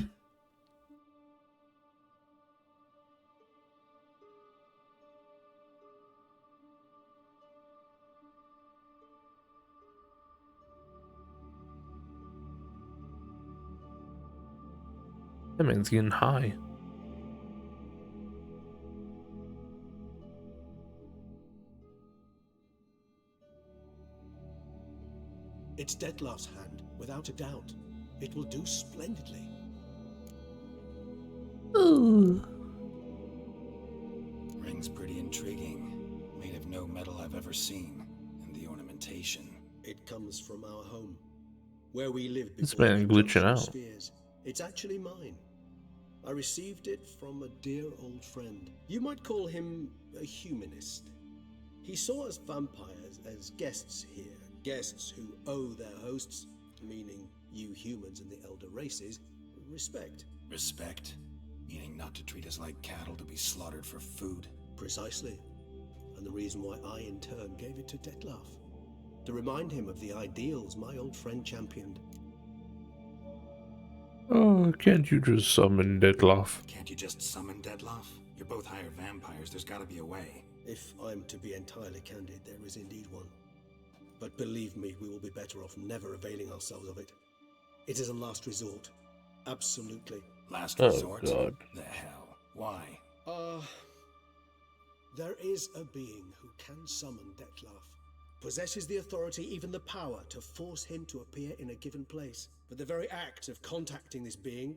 That man's getting high. It's Dettlaff's hand, without a doubt. It will do splendidly. Ring's pretty intriguing. Made of no metal I've ever seen. And the ornamentation. It comes from our home, where we lived This before man the glitching conjunction out. spheres. It's actually mine. I received it from a dear old friend. You might call him a humanist. He saw us vampires as guests here, guests who owe their hosts, meaning you humans and the elder races, respect. Respect? Meaning not to treat us like cattle to be slaughtered for food? Precisely. And the reason why I in turn gave it to Dettlaff. To remind him of the ideals my old friend championed. Oh, can't you just summon Dettlaff? Can't you just summon Dettlaff? You're both higher vampires, there's gotta be a way. If I'm to be entirely candid, there is indeed one. But believe me, we will be better off never availing ourselves of it. It is a last resort. Absolutely. Last Oh, resort? God. The hell? Why? There is a being who can summon Dettlaff. Possesses the authority, even the power, to force him to appear in a given place. But the very act of contacting this being,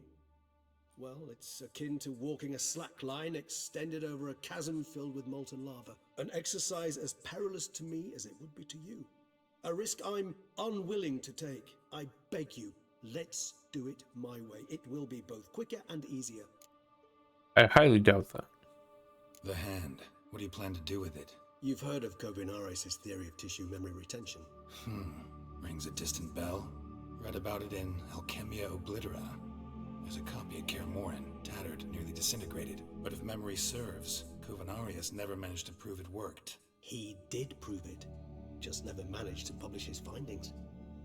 well, it's akin to walking a slack line extended over a chasm filled with molten lava. An exercise as perilous to me as it would be to you. A risk I'm unwilling to take. I beg you, let's do it my way. It will be both quicker and easier. I highly doubt that. The hand. What do you plan to do with it? You've heard of Kovinaris' theory of tissue memory retention. Rings a distant bell. Read about it in Alchemia Oblitera. There's a copy at Kaer Morhen, tattered, nearly disintegrated. But if memory serves, Kovinaris never managed to prove it worked. He did prove it, just never managed to publish his findings.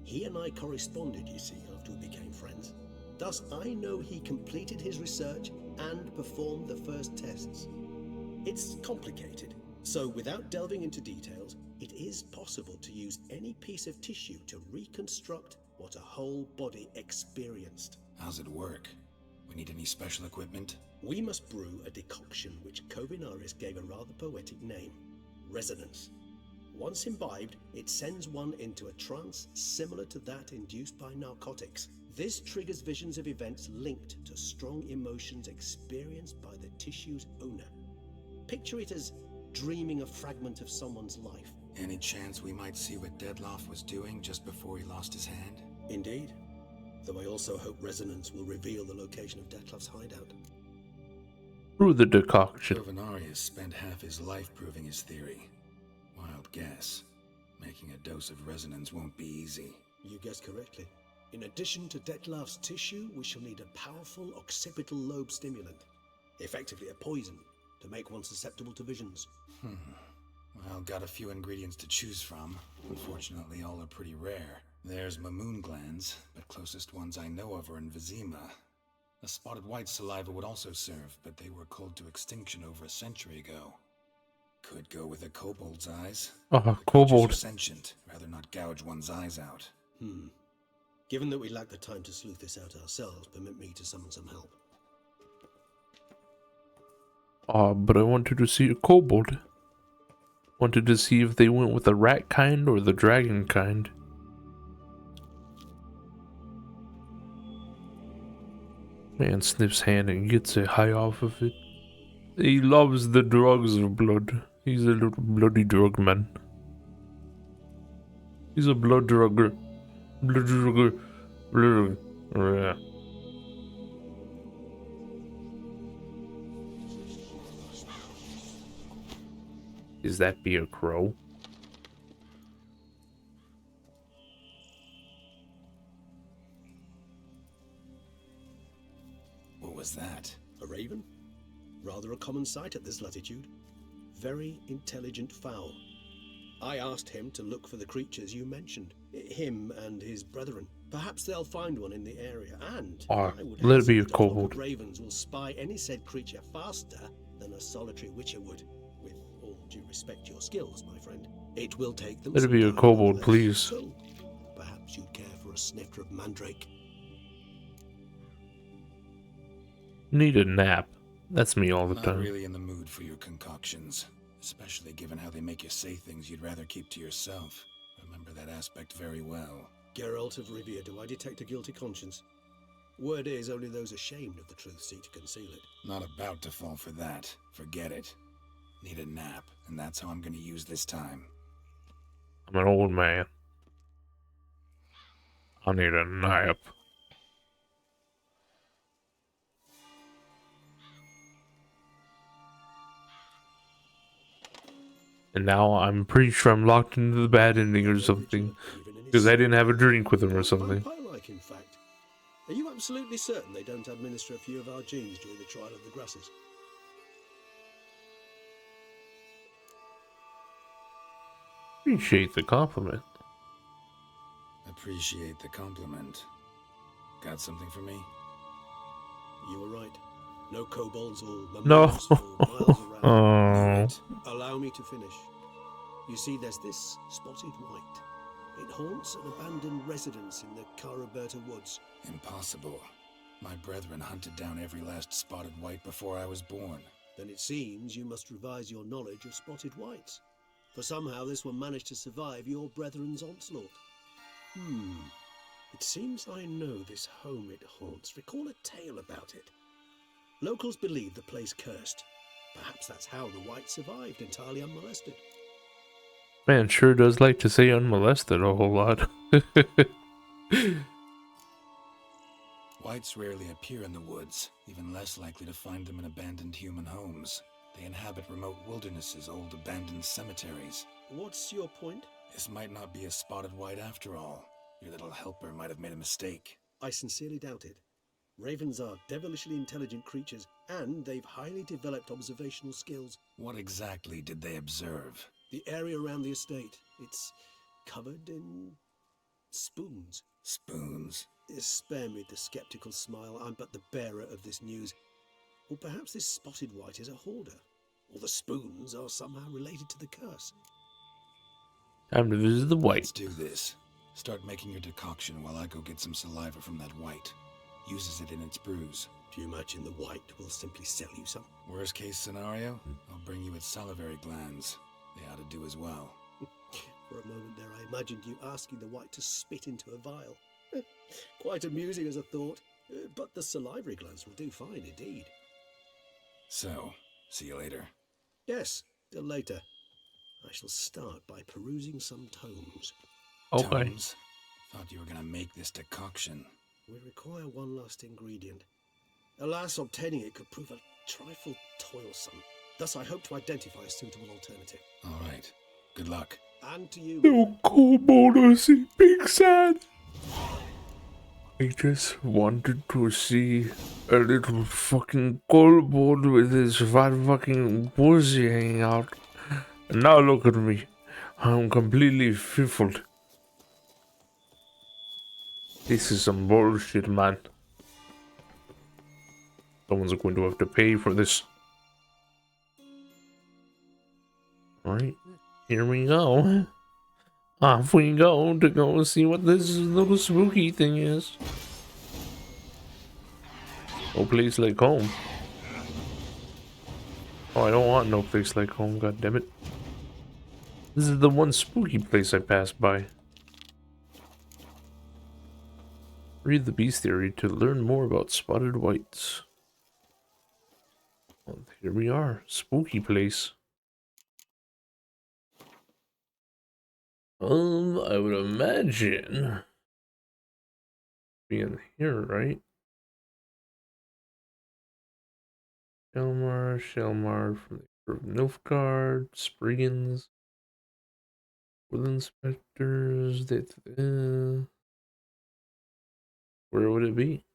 He and I corresponded, you see, after we became friends. Thus, I know he completed his research and performed the first tests. It's complicated, so without delving into details, it is possible to use any piece of tissue to reconstruct what a whole body experienced. How's it work? We need any special equipment? We must brew a decoction which Kovinaris gave a rather poetic name, resonance. Once imbibed, it sends one into a trance similar to that induced by narcotics. This triggers visions of events linked to strong emotions experienced by the tissue's owner. Picture it as dreaming a fragment of someone's life. Any chance we might see what Dettlaff was doing just before he lost his hand? Indeed. Though I also hope resonance will reveal the location of Dettlaff's hideout. Through the decoction. Kovinaris spent half his life proving his theory. Wild guess. Making a dose of resonance won't be easy. You guessed correctly. In addition to Dettlaff's tissue, we shall need a powerful occipital lobe stimulant. Effectively a poison, to make one susceptible to visions. Well, got a few ingredients to choose from. Unfortunately, all are pretty rare. There's Mamoon glands, but closest ones I know of are in Vizima. A spotted white saliva would also serve, but they were cold to extinction over a century ago. Could go with a kobold's eyes. Oh, The creatures kobold. are sentient, rather not gouge one's eyes out. Given that we lack the time to sleuth this out ourselves, permit me to summon some help. But I wanted to see a kobold. Wanted to see if they went with the rat kind or the dragon kind. Man sniffs hand and gets a high off of it. He loves the drugs of blood. He's a little bloody drug man. He's a blood drugger. Blood drugger. Blood. Yeah. Is that be a crow? What was that? A raven? Rather a common sight at this latitude. Very intelligent fowl. I asked him to look for the creatures you mentioned. Him and his brethren. Perhaps they'll find one in the area, and I would let it be a hazard that flock kobold. of ravens will spy any said creature faster than a solitary witcher would. With all due respect to your skills, my friend. It will take them Let it some be a time, kobold, nonetheless. please. So, perhaps you'd care for a snifter of mandrake. Need a nap. That's me all the Not time. really in the mood for your concoctions. Especially given how they make you say things you'd rather keep to yourself. Remember that aspect very well. Geralt of Rivia, do I detect a guilty conscience? Word is, only those ashamed of the truth seek to conceal it. Not about to fall for that. Forget it. Need a nap, and that's how I'm gonna use this time. I'm an old man. I need a nap. And now I'm pretty sure I'm locked into the bad ending or something. Because I didn't have a drink with him or something. Vampire-like, in fact. Are you absolutely certain they don't administer a few of our genes during the trial of the grasses? Appreciate the compliment. Appreciate the compliment. Got something for me? You were right. No kobolds or No. lemurs for miles around. Oh. Right. Allow me to finish. You see, there's this spotted white. It haunts an abandoned residence in the Caraberta woods. Impossible. My brethren hunted down every last spotted white before I was born. Then it seems you must revise your knowledge of spotted whites. For somehow this one managed to survive your brethren's onslaught. It seems I know this home it haunts. Recall a tale about it. Locals believe the place cursed. Perhaps that's how the white survived entirely unmolested. Man sure does like to say unmolested a whole lot. Whites rarely appear in the woods, even less likely to find them in abandoned human homes. They inhabit remote wildernesses, old abandoned cemeteries. What's your point? This might not be a spotted white after all. Your little helper might have made a mistake. I sincerely doubt it. Ravens are devilishly intelligent creatures, and they've highly developed observational skills. What exactly did they observe? The area around the estate, it's covered in spoons. Spoons? Spare me the skeptical smile. I'm but the bearer of this news. Or perhaps this spotted white is a hoarder. Or the spoons are somehow related to the curse. Time to visit the white. Let's do this. Start making your decoction while I go get some saliva from that white. Uses it in its brews. Do you imagine the white will simply sell you some? Worst case scenario, I'll bring you its salivary glands. They ought to do as well. For a moment there, I imagined you asking the white to spit into a vial. Quite amusing as a thought, but the salivary glands will do fine indeed. So, see you later. Yes, till later. I shall start by perusing some tomes. Okay. Tomes? Thought you were gonna make this decoction. We require one last ingredient. Alas, obtaining it could prove a trifle toilsome. Thus, I hope to identify a suitable alternative. All right. Good luck. And to you. No kobold to see Big Sad. I just wanted to see a little fucking kobold with his fat fucking pussy hanging out. And now look at me. I'm completely fizzled. This is some bullshit, man. Someone's going to have to pay for this. Alright, here we go. Off we go to go see what this little spooky thing is. No place like home. Oh, I don't want no place like home, god damn it. This is the one spooky place I passed by. Read the Beast Theory to learn more about spotted whites. Well, here we are, spooky place. I would imagine being here, right? Shelmar from the group Nilfgaard, Spriggans, Wood Inspectors. Where would it be?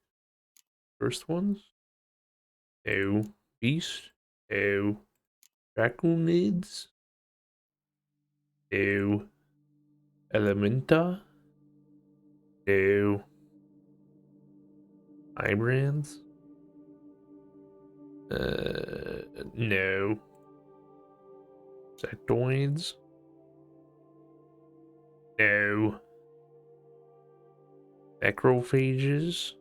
First ones? No. Beast? No. Draconids? No. Elementa? No. Ibrands? No. Sectoids? No. Necrophages?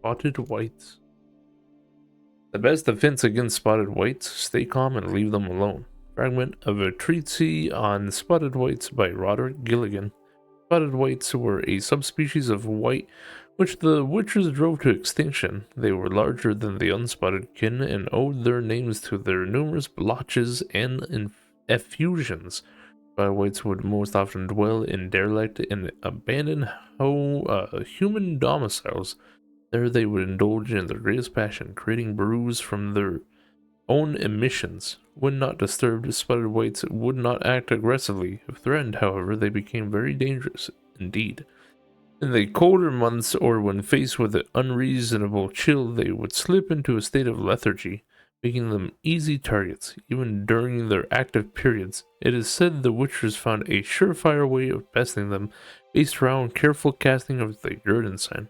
Spotted whites. The best defense against spotted whites, stay calm and leave them alone. Fragment of a treatise on spotted whites by Roderick Gilligan. Spotted whites were a subspecies of white which the witches drove to extinction. They were larger than the unspotted kin and owed their names to their numerous blotches and effusions. Spotted whites would most often dwell in derelict and abandoned human domiciles. There they would indulge in their greatest passion, creating brews from their own emissions. When not disturbed, spotted whites would not act aggressively. If threatened, however, they became very dangerous indeed. In the colder months, or when faced with an unreasonable chill, they would slip into a state of lethargy, making them easy targets, even during their active periods. It is said the witchers found a surefire way of besting them, based around careful casting of the Jurden sign.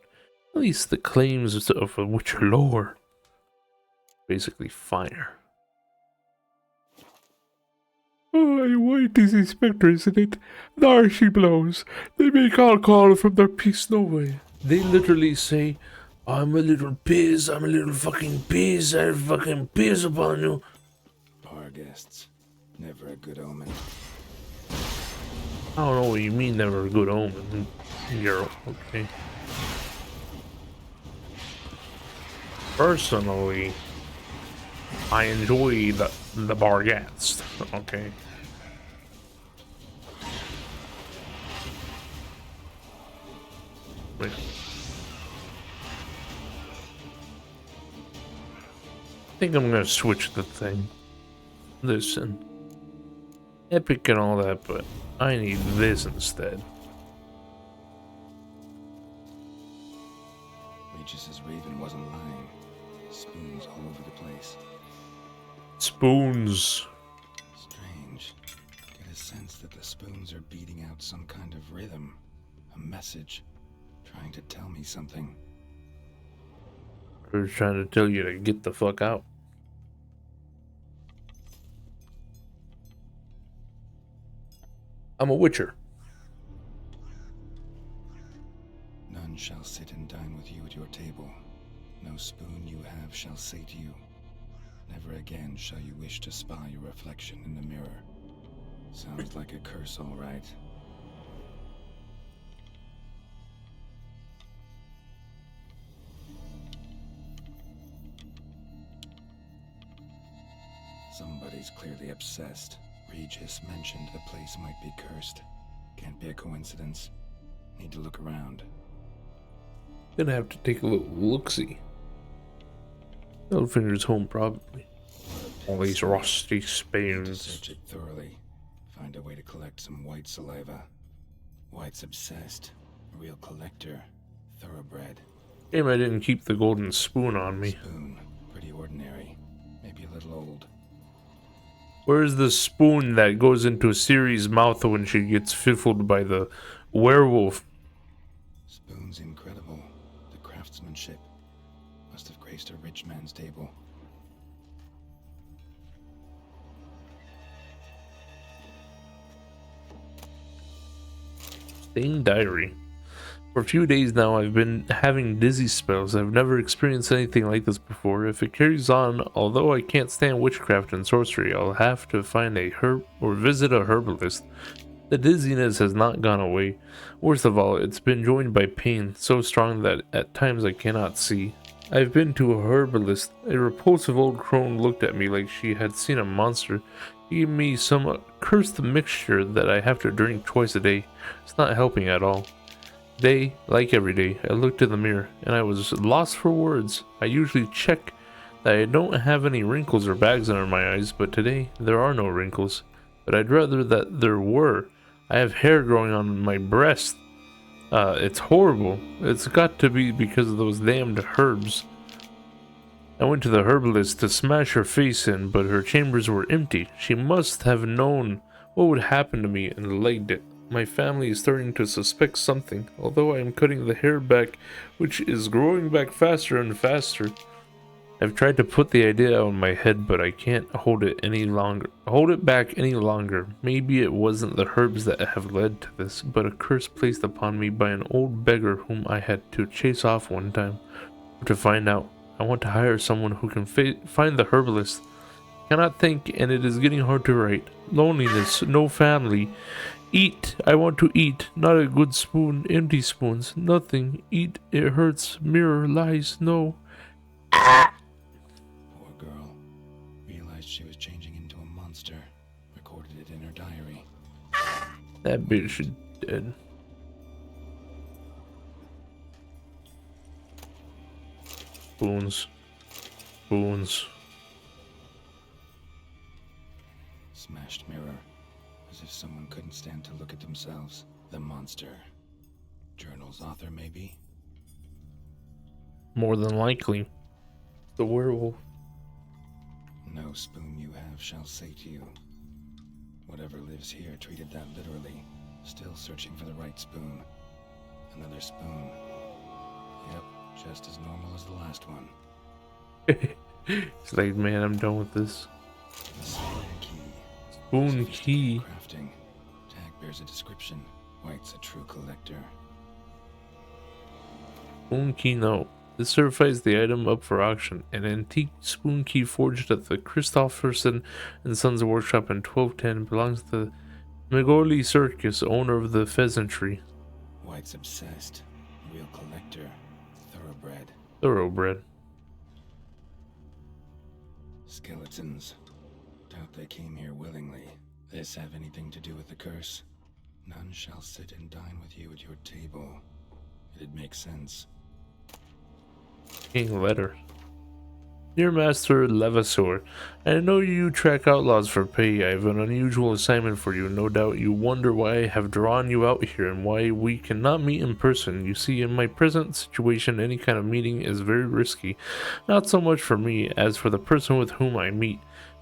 At least the claims of a Witcher lore. Basically fire. Oh, I hate these inspectors, isn't it? There she blows. They make all call from their peace no way. They literally say, I'm a little piss, I'm a little fucking piss, I fucking piss upon you. Bar guests. Never a good omen. I don't know what you mean, never a good omen. You're okay. Personally, I enjoy the bar guests, okay? Wait. I think I'm gonna switch the thing. Listen. Epic and all that, but I need this instead. Regis's Raven wasn't lying. Spoons all over the place. Spoons. Strange. Get a sense that the spoons are beating out some kind of rhythm. A message. Trying to tell me something. They're trying to tell you to get the fuck out. I'm a witcher. None shall sit and dine with you at your table. No spoon you have shall say to you. Never again shall you wish to spy your reflection in the mirror. Sounds like a curse, all right. Somebody's clearly obsessed. Regis mentioned the place might be cursed. Can't be a coincidence. Need to look around. Gonna have to take a little look-see. Littlefinger's home, probably. All these rusty spoons. Search it thoroughly. Find a way to collect some white saliva. White's obsessed. A real collector. Thoroughbred. Shame I didn't keep the golden spoon on me. Spoon. Pretty ordinary. Maybe a little old. Where's the spoon that goes into Ciri's mouth when she gets fizzled by the werewolf? Spoon's incredible. The craftsmanship. Must have graced a rich man's table. Stained diary. For a few days now, I've been having dizzy spells. I've never experienced anything like this before. If it carries on, although I can't stand witchcraft and sorcery, I'll have to find a herb or visit a herbalist. The dizziness has not gone away. Worst of all, it's been joined by pain, so strong that at times I cannot see. I've been to a herbalist. A repulsive old crone looked at me like she had seen a monster. She gave me some cursed mixture that I have to drink twice a day. It's not helping at all. Today, like every day, I looked in the mirror and I was lost for words. I usually check that I don't have any wrinkles or bags under my eyes, but today there are no wrinkles. But I'd rather that there were. I have hair growing on my breast. It's horrible. It's got to be because of those damned herbs. I went to the herbalist to smash her face in, but her chambers were empty. She must have known what would happen to me and legged it. My family is starting to suspect something, although I am cutting the hair back, which is growing back faster and faster. I've tried to put the idea out of my head, but I can't hold it back any longer. Maybe it wasn't the herbs that have led to this, but a curse placed upon me by an old beggar whom I had to chase off one time. To find out, I want to hire someone who can find the herbalist. I cannot think, and it is getting hard to write. Loneliness, no family. Eat, I want to eat, not a good spoon, empty spoons, nothing. Eat, it hurts, mirror, lies, no. Poor girl. Realized she was changing into a monster. Recorded it in her diary. That bitch is dead. Spoons. Spoons. Smashed mirror. As if someone couldn't stand to look at themselves. The monster. Journal's author, maybe? More than likely. The werewolf. No spoon you have shall say to you. Whatever lives here treated that literally. Still searching for the right spoon. Another spoon. Yep, just as normal as the last one. It's like, man, I'm done with this. The spoon key. Spoon key. Crafting. Tag bears a description. White's a true collector. Spoon key, no. This certifies the item up for auction. An antique spoon key forged at the Christofferson and Sons workshop in 1210 belongs to Magorli Circus, owner of the Pheasantry. White's obsessed. Real collector. Thoroughbred. Thoroughbred. Skeletons. Doubt they came here willingly. This have anything to do with the curse? None shall sit and dine with you at your table. It'd make sense. King letter. Dear Master Levasseur, I know you track outlaws for pay. I have an unusual assignment for you. No doubt you wonder why I have drawn you out here and why we cannot meet in person. You see, in my present situation, any kind of meeting is very risky. Not so much for me as for the person with whom I meet,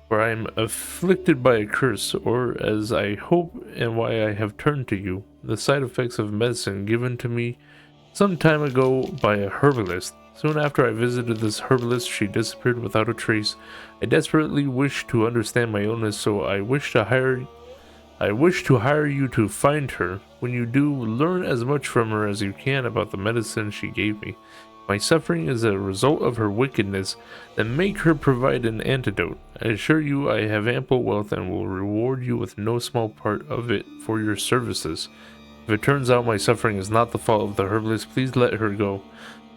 for I am afflicted by a curse, or as I hope, and why I have turned to you. The side effects of medicine given to me some time ago by a herbalist. Soon after I visited this herbalist, she disappeared without a trace. I desperately wish to understand my illness, so I wish to hire you to find her. When you do, learn as much from her as you can about the medicine she gave me. My suffering is a result of her wickedness, then make her provide an antidote. I assure you I have ample wealth and will reward you with no small part of it for your services. If it turns out my suffering is not the fault of the herbalist, please let her go.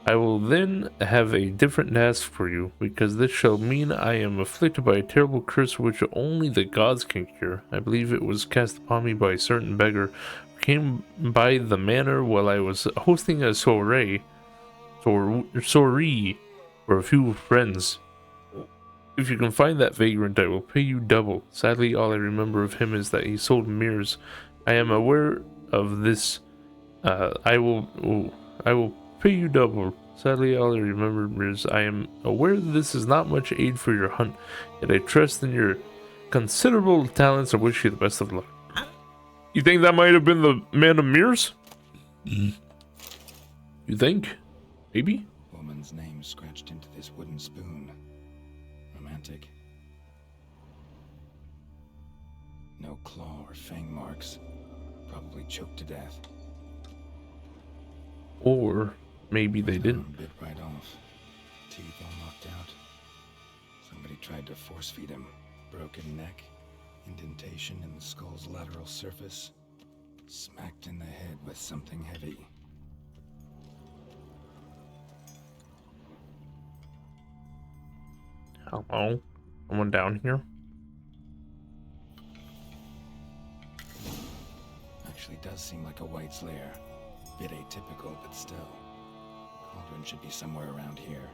I will then have a different task for you, because this shall mean I am afflicted by a terrible curse which only the gods can cure. I believe it was cast upon me by a certain beggar who came by the manor while I was hosting a soiree for a few friends. If you can find that vagrant, I will pay you double. Sadly, all I remember of him is that he sold mirrors. I am aware of this. I will pay you double. Sadly, all I remember is I am aware that this is not much aid for your hunt, yet I trust in your considerable talents and wish you the best of luck. You think that might have been the man of mirrors? You think? Maybe? Woman's name scratched into this wooden spoon. Romantic. No claw or fang marks. Probably choked to death. Or maybe they didn't. Bit right off. Teeth all knocked out. Somebody tried to force feed him. Broken neck. Indentation in the skull's lateral surface. Smacked in the head with something heavy. Hello? Someone down here? Actually does seem like a White's lair. Bit atypical, but still. Cauldron should be somewhere around here.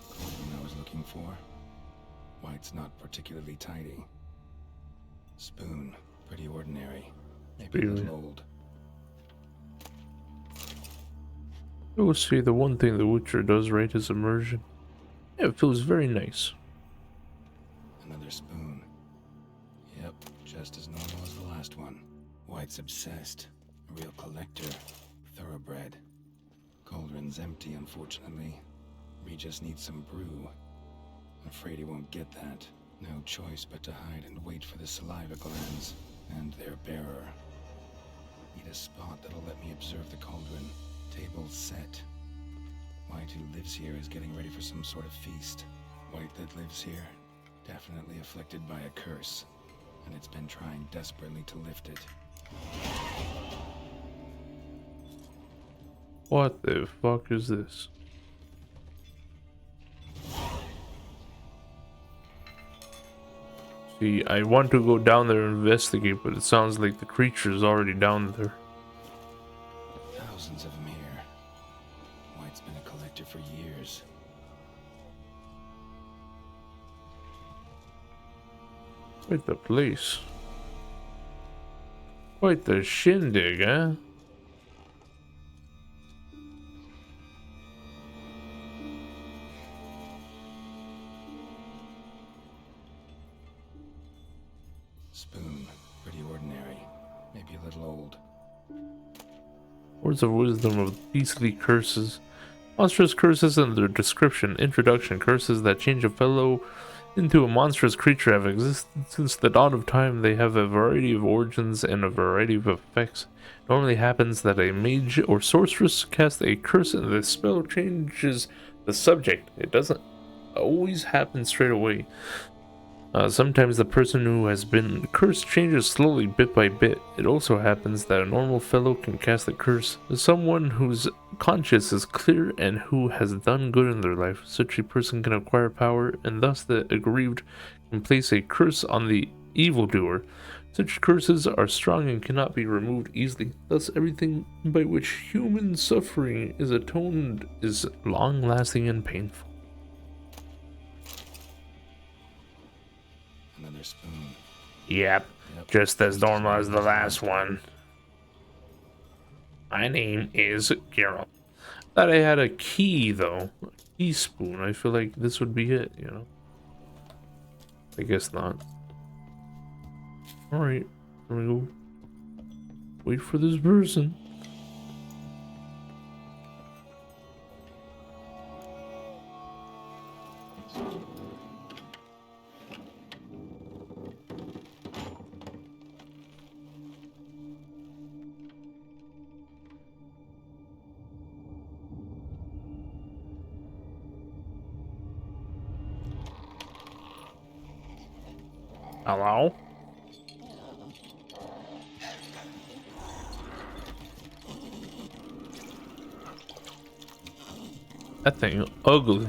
Cauldron I was looking for. White's not particularly tidy. Spoon, pretty ordinary. Maybe a little old. We'll see, the one thing The Witcher does right is immersion. Yeah, it feels very nice. Another spoon. Yep, just as normal as the last one. White's obsessed. A real collector. Thoroughbred. Cauldron's empty, unfortunately. We just need some brew. Afraid he won't get that. No choice but to hide and wait for the saliva glands and their bearer. Need a spot that'll let me observe the cauldron. Table set. White, who lives here, is getting ready for some sort of feast. White that lives here, definitely afflicted by a curse, and it's been trying desperately to lift it. What the fuck is this? See, I want to go down there and investigate, but it sounds like the creature is already down there. Thousands of them here. White's been a collector for years. Quite the place. Quite the shindig, huh? Spoon. Pretty ordinary. Maybe a little old. Words of wisdom of beastly curses. Monstrous curses and their description. Introduction. Curses that change a fellow into a monstrous creature have existed since the dawn of time. They have a variety of origins and a variety of effects. It normally happens that a mage or sorceress casts a curse and the spell changes the subject. It doesn't always happen straight away. Sometimes the person who has been cursed changes slowly, bit by bit. It also happens that a normal fellow can cast a curse. Someone whose conscience is clear and who has done good in their life. Such a person can acquire power, and thus the aggrieved can place a curse on the evildoer. Such curses are strong and cannot be removed easily. Thus, everything by which human suffering is atoned is long-lasting and painful. Another spoon. Yep, just as normal as the last one. My name is Geralt. Thought I had a key though. A teaspoon. I feel like this would be it, you know. I guess not. Alright, I'm gonna go wait for this person. Hello? That thing ugly.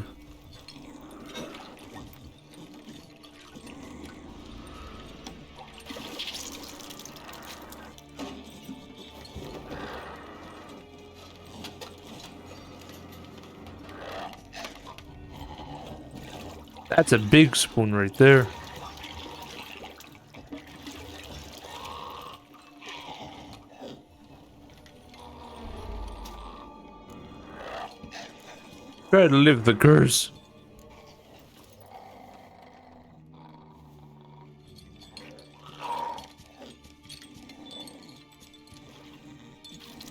That's a big spoon right there. Try to live the curse.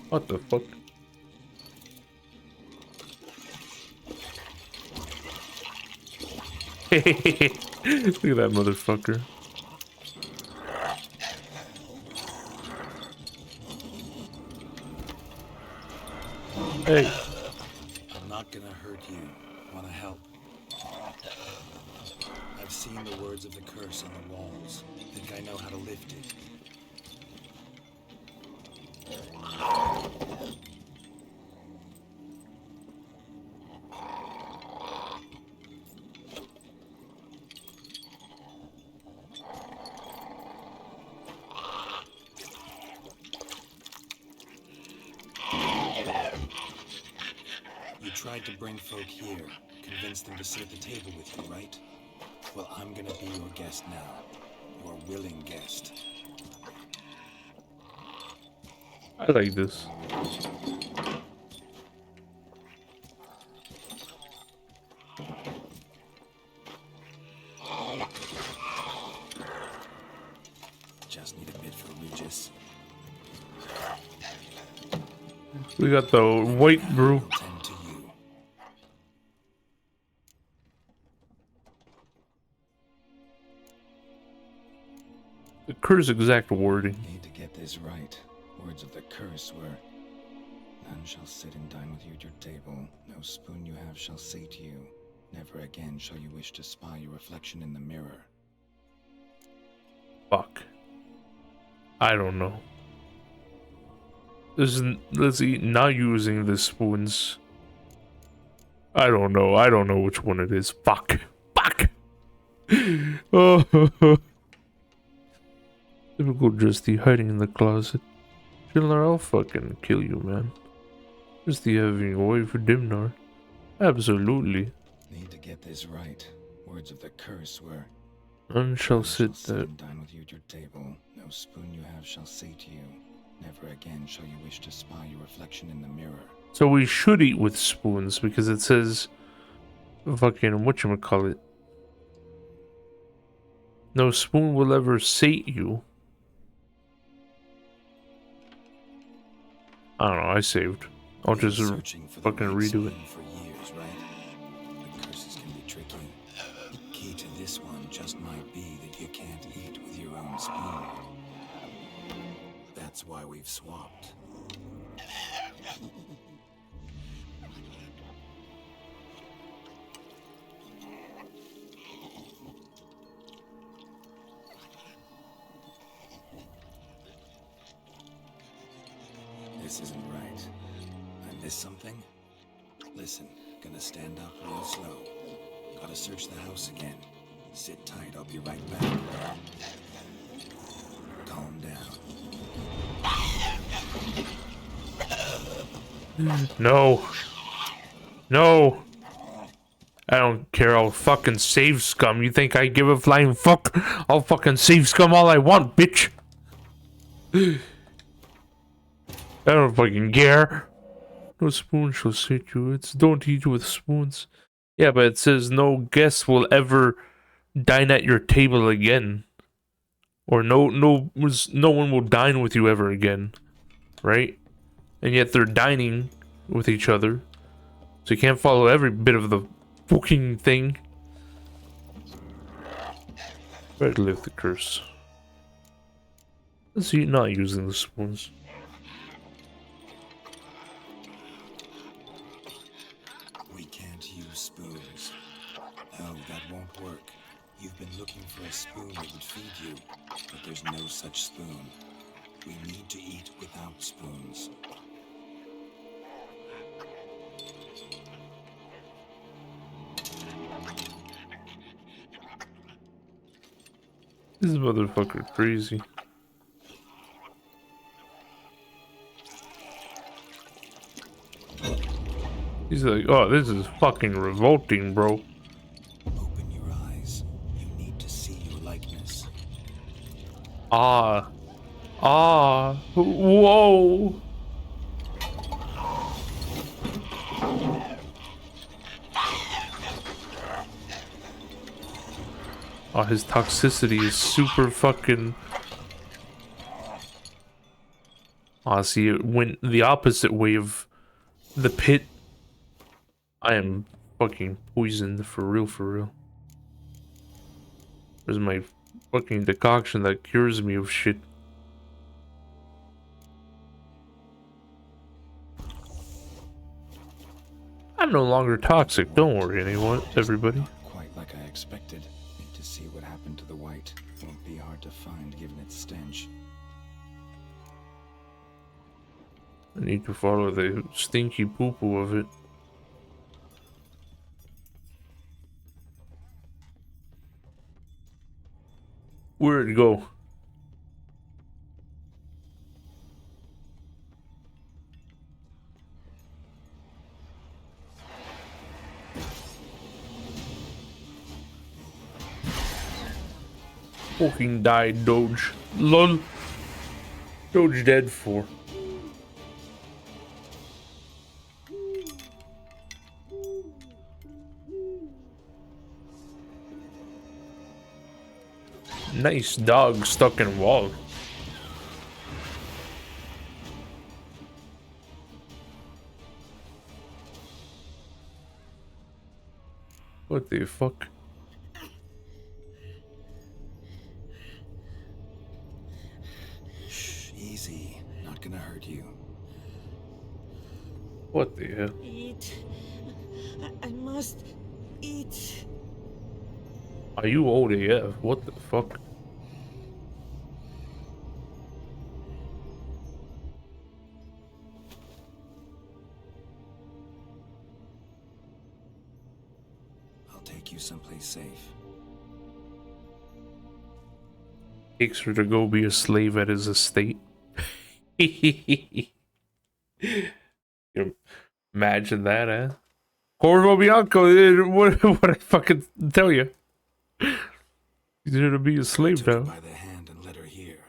What the fuck? Look at that motherfucker. Hey. I'm not gonna hurt you. Wanna help? I've seen the words of the curse on the walls. Think I know how to lift it. You tried to bring folk here, convince them to sit at the table with you, right? Well, I'm gonna be your guest now. Your willing guest. I like this. Just need a bit for Regis. We got the white brew. Tend to you. The curse exact wording. Need to get this right. Words of the curse were, none shall sit and dine with you at your table. No spoon you have shall sate you. Never again shall you wish to spy your reflection in the mirror. Fuck. I don't know. Let's eat not using the spoons. I don't know. I don't know which one it is. Fuck. Fuck. Oh. Typical Justy hiding in the closet. Schindler, I'll fucking kill you, man. Justy having a wife for Dimnar. Absolutely. Need to get this right. Words of the curse were, None shall none sit sit that. and dine with you at your table. No spoon you have shall sate you. Never again shall you wish to spy your reflection in the mirror. So we should eat with spoons because it says fucking whatchamacallit. No spoon will ever sate you. I don't know, I saved. I'll Been just searching for the fucking right redo it. spoon for years, right? The curses can be tricky. The key to this one just might be that you can't eat with your own spoon. That's why we've swapped. This isn't right. I missed something? Listen, gonna stand up real slow. Gotta search the house again. Sit tight, I'll be right back. Calm down. No. No. I don't care. I'll fucking save scum. You think I give a flying fuck? I'll fucking save scum all I want, bitch. I don't fucking care. No spoon shall sate you. It's don't eat with spoons. Yeah, but it says no guest will ever dine at your table again. Or no one will dine with you ever again. Right? And yet they're dining with each other. So you can't follow every bit of the fucking thing. Try to lift the curse. Let's see, not using the spoons. We can't use spoons. No, that won't work. You've been looking for a spoon that would feed you, but there's no such spoon. We need to eat without spoons. This motherfucker crazy. He's like, oh, this is fucking revolting, bro. Open your eyes. You need to see your likeness. Ah. Ah. Whoa. Oh, his toxicity is super fucking... Ah, see, it went the opposite way of the pit. I am fucking poisoned for real, for real. Where's my fucking decoction that cures me of shit? I'm no longer toxic, don't worry anyone, everybody. Quite like I expected. Need to see what happened to the white. Won't be hard to find given its stench. I need to follow the stinky poo-poo of it. Where'd it go? Fucking died, Doge. Lol. Doge dead for. Nice dog stuck in wall. What the fuck? Shh, easy. Not gonna hurt you. What the hell? Eat. I must eat. Are you old AF? What the fuck? I'll take you someplace safe. Takes her to go be a slave at his estate. You imagine that, eh? Corvo Bianco, what I fucking tell you? He's here to be a slave Took her now. by the hand and led her here.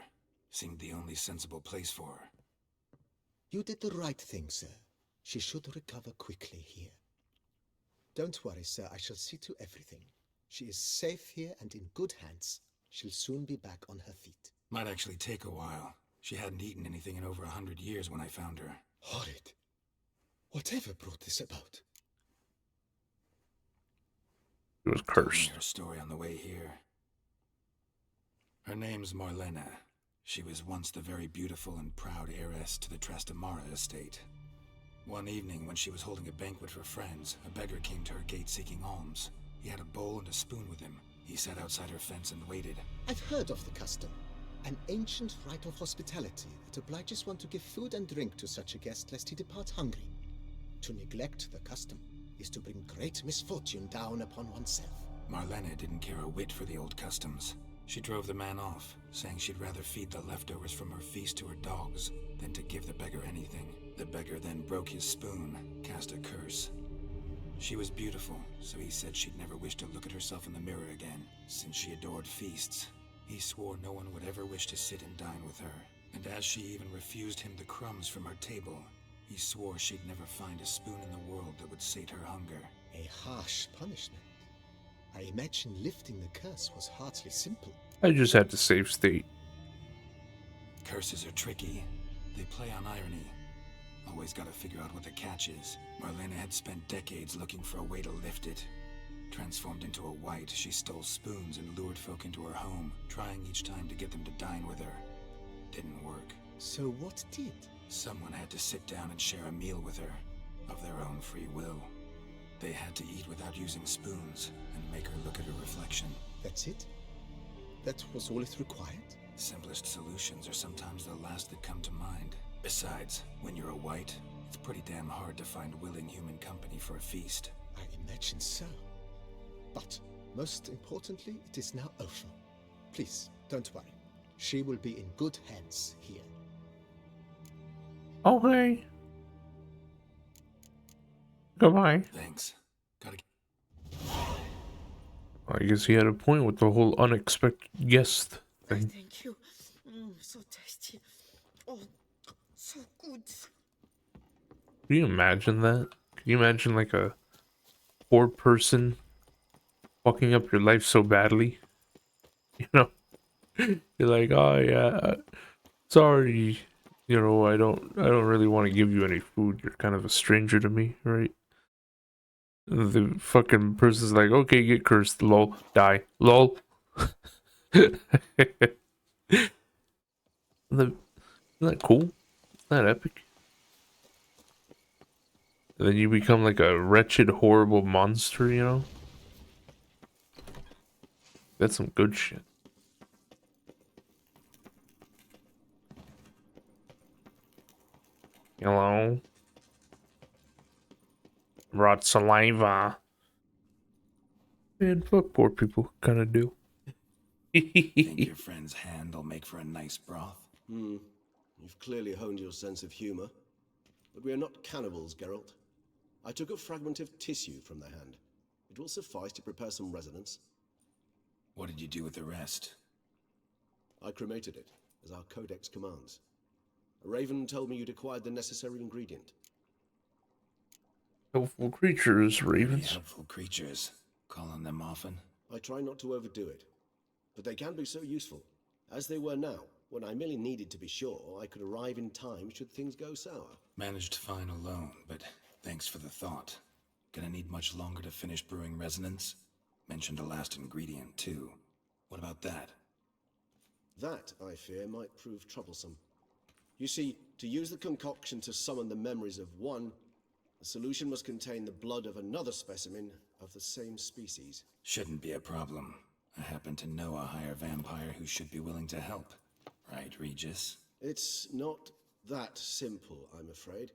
Seemed the only sensible place for her. You did the right thing, sir. She should recover quickly here. Don't worry, sir. I shall see to everything. She is safe here and in good hands. She'll soon be back on her feet. Might actually take a while. She hadn't eaten anything in over 100 years when I found her. Horrid. Whatever brought this about? It was Told me cursed. her story on the way here. Her name's Marlena. She was once the very beautiful and proud heiress to the Trastamara estate. One evening, when she was holding a banquet for friends, a beggar came to her gate seeking alms. He had a bowl and a spoon with him. He sat outside her fence and waited. I've heard of the custom. An ancient rite of hospitality that obliges one to give food and drink to such a guest lest he depart hungry. To neglect the custom is to bring great misfortune down upon oneself. Marlena didn't care a whit for the old customs. She drove the man off, saying she'd rather feed the leftovers from her feast to her dogs than to give the beggar anything. The beggar then broke his spoon, cast a curse. She was beautiful, so he said she'd never wish to look at herself in the mirror again. Since she adored feasts, he swore no one would ever wish to sit and dine with her. And as she even refused him the crumbs from her table, he swore she'd never find a spoon in the world that would sate her hunger. A harsh punishment. I imagine lifting the curse was hardly simple. I just had to save state. Curses are tricky. They play on irony. Always gotta figure out what the catch is. Marlena had spent decades looking for a way to lift it. Transformed into a wight, she stole spoons and lured folk into her home, trying each time to get them to dine with her. Didn't work. So what did? Someone had to sit down and share a meal with her, of their own free will. They had to eat without using spoons, and make her look at her reflection. That's it? That was all it required? Simplest solutions are sometimes the last that come to mind. Besides, when you're a wight, it's pretty damn hard to find willing human company for a feast. I imagine so. But, most importantly, it is now over. Please, don't worry. She will be in good hands here. Okay. Goodbye. Thanks. Gotta I guess he had a point with the whole unexpected guest thing. Thank you. So tasty. Oh, so good. Can you imagine that? Can you imagine like a poor person fucking up your life so badly? You know? You're like, oh yeah, sorry, you know, I don't really want to give you any food. You're kind of a stranger to me, right? And the fucking person's like, okay, get cursed, lol, die, lol. Isn't that cool? Isn't that epic? And then you become like a wretched, horrible monster, you know? That's some good shit. Hello? Brought saliva. Man, fuck poor people. Kinda do. think your friend's hand will make for a nice broth. You've clearly honed your sense of humor. But we are not cannibals, Geralt. I took a fragment of tissue from the hand. It will suffice to prepare some resonance. What did you do with the rest? I cremated it, as our codex commands. A raven told me you'd acquired the necessary ingredient. Helpful creatures, Very ravens. helpful creatures. Call on them often. I try not to overdo it. But they can be so useful, as they were now, when I merely needed to be sure I could arrive in time should things go sour. Managed fine alone, but thanks for the thought. Gonna need much longer to finish brewing resonance? Mentioned a last ingredient, too. What about that? That, I fear, might prove troublesome. You see, to use the concoction to summon the memories of one, the solution must contain the blood of another specimen of the same species. Shouldn't be a problem. I happen to know a higher vampire who should be willing to help. Right, Regis? It's not that simple, I'm afraid.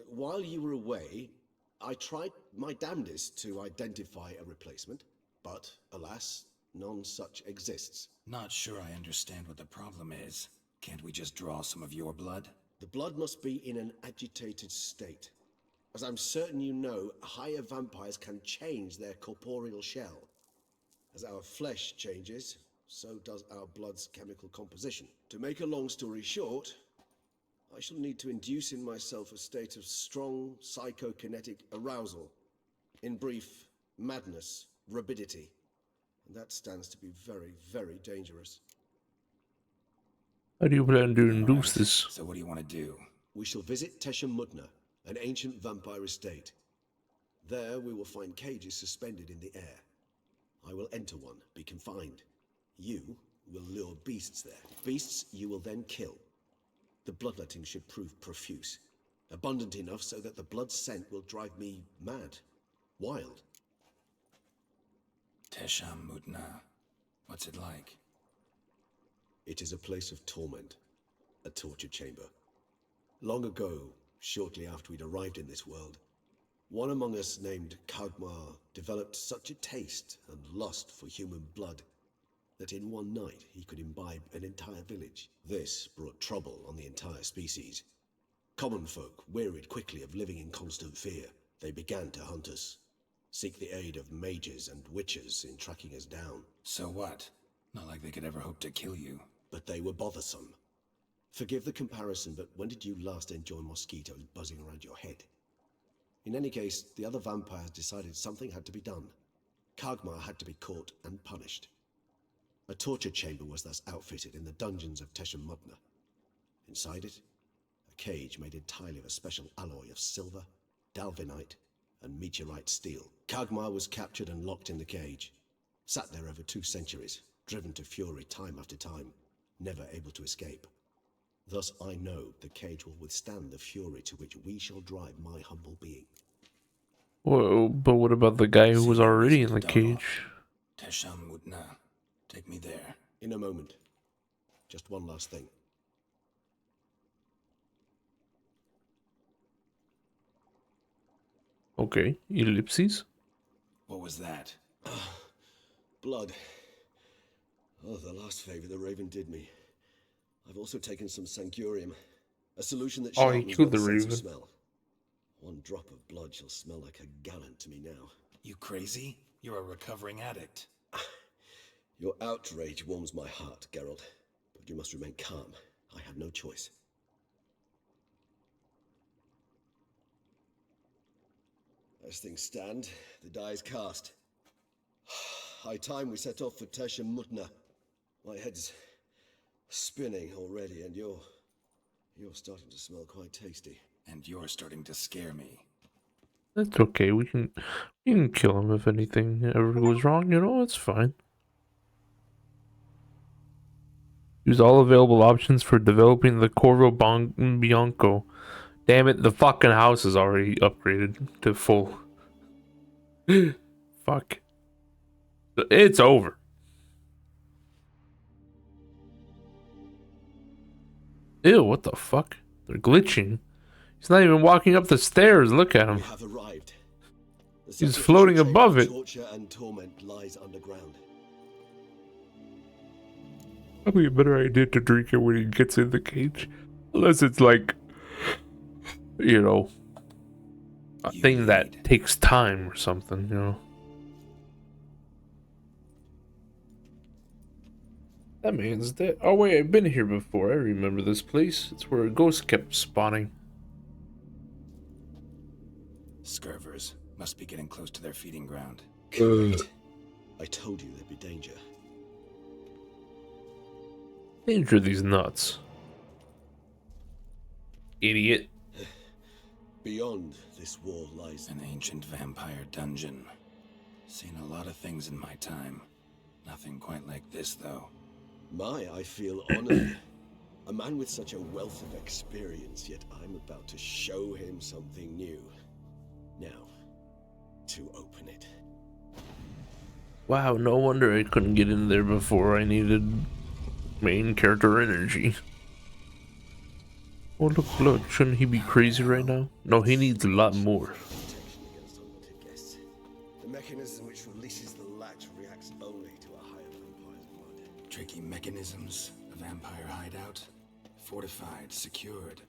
While you were away, I tried my damnedest to identify a replacement, but alas, none such exists. Not sure I understand what the problem is. Can't we just draw some of your blood? The blood must be in an agitated state. As I'm certain you know, higher vampires can change their corporeal shell. As our flesh changes, so does our blood's chemical composition. To make a long story short, I shall need to induce in myself a state of strong psychokinetic arousal. In brief, madness, rabidity. and that stands to be very, very dangerous. How do you plan to induce Alright, this? so what do you want to do? We shall visit Tesha Mudna, an ancient vampire estate. There we will find cages suspended in the air. I will enter one, be confined. You will lure beasts there. Beasts you will then kill. The bloodletting should prove profuse. Abundant enough so that the blood scent will drive me mad. Wild. Tesha Mudna. What's it like? It is a place of torment. A torture chamber. Long ago, shortly after we'd arrived in this world, one among us named Kagmar developed such a taste and lust for human blood that in one night he could imbibe an entire village. This brought trouble on the entire species. Common folk wearied quickly of living in constant fear. They began to hunt us, seek the aid of mages and witches in tracking us down. So what? Not like they could ever hope to kill you. But they were bothersome. Forgive the comparison, but when did you last enjoy mosquitoes buzzing around your head? In any case, the other vampires decided something had to be done. Kagmar had to be caught and punished. A torture chamber was thus outfitted in the dungeons of Tesha Mudna. Inside it, a cage made entirely of a special alloy of silver, dalvinite, and meteorite steel. Kagmar was captured and locked in the cage. Sat there over 2 centuries, driven to fury time after time, never able to escape. Thus I know the cage will withstand the fury to which we shall drive my humble being. Well, but what about the guy who was already in the cage? Tesha Mudna. Take me there. In a moment. Just one last thing. Okay, ellipses. What was that? Blood. Oh, the last favor the Raven did me. I've also taken some Sancurium, a solution that Oh, he sharpens killed the one's sense of Raven. smell. One drop of blood shall smell like a gallon to me now. You crazy? You're a recovering addict. Your outrage warms my heart, Geralt, but you must remain calm. I have no choice. As things stand, the die is cast. High time we set off for Tesha Mudna. My head's spinning already, and you're starting to smell quite tasty. And you're starting to scare me. That's okay. We can kill him if anything ever goes wrong. You know, it's fine. Use all available options for developing the Corvo Bianco. Damn it, the fucking house is already upgraded to full. Fuck. It's over. Ew, what the fuck? They're glitching. He's not even walking up the stairs. Look at him. We have arrived. The He's sacrificial floating chamber above of it. Torture and torment lies underground. Probably a better idea to drink it when he gets in the cage. Unless it's like, you know, a thing that takes time or something, you know. That man's dead. Oh wait, I've been here before. I remember this place. It's where a ghost kept spawning. Scurvers must be getting close to their feeding ground. I told you there'd be danger. Danger these nuts. Idiot. Beyond this wall lies An ancient vampire dungeon. Seen a lot of things in my time. Nothing quite like this, though. I feel honored. A man with such a wealth of experience, yet I'm about to show him something new. Now, to open it. Wow, no wonder I couldn't get in there before. I needed main character energy. Oh look, shouldn't he be crazy right now? No, he needs a lot more. Protection against unwanted guests. The mechanism which releases the latch reacts only to a higher vampire's blood. Tricky mechanisms, a vampire hideout. Fortified, secured.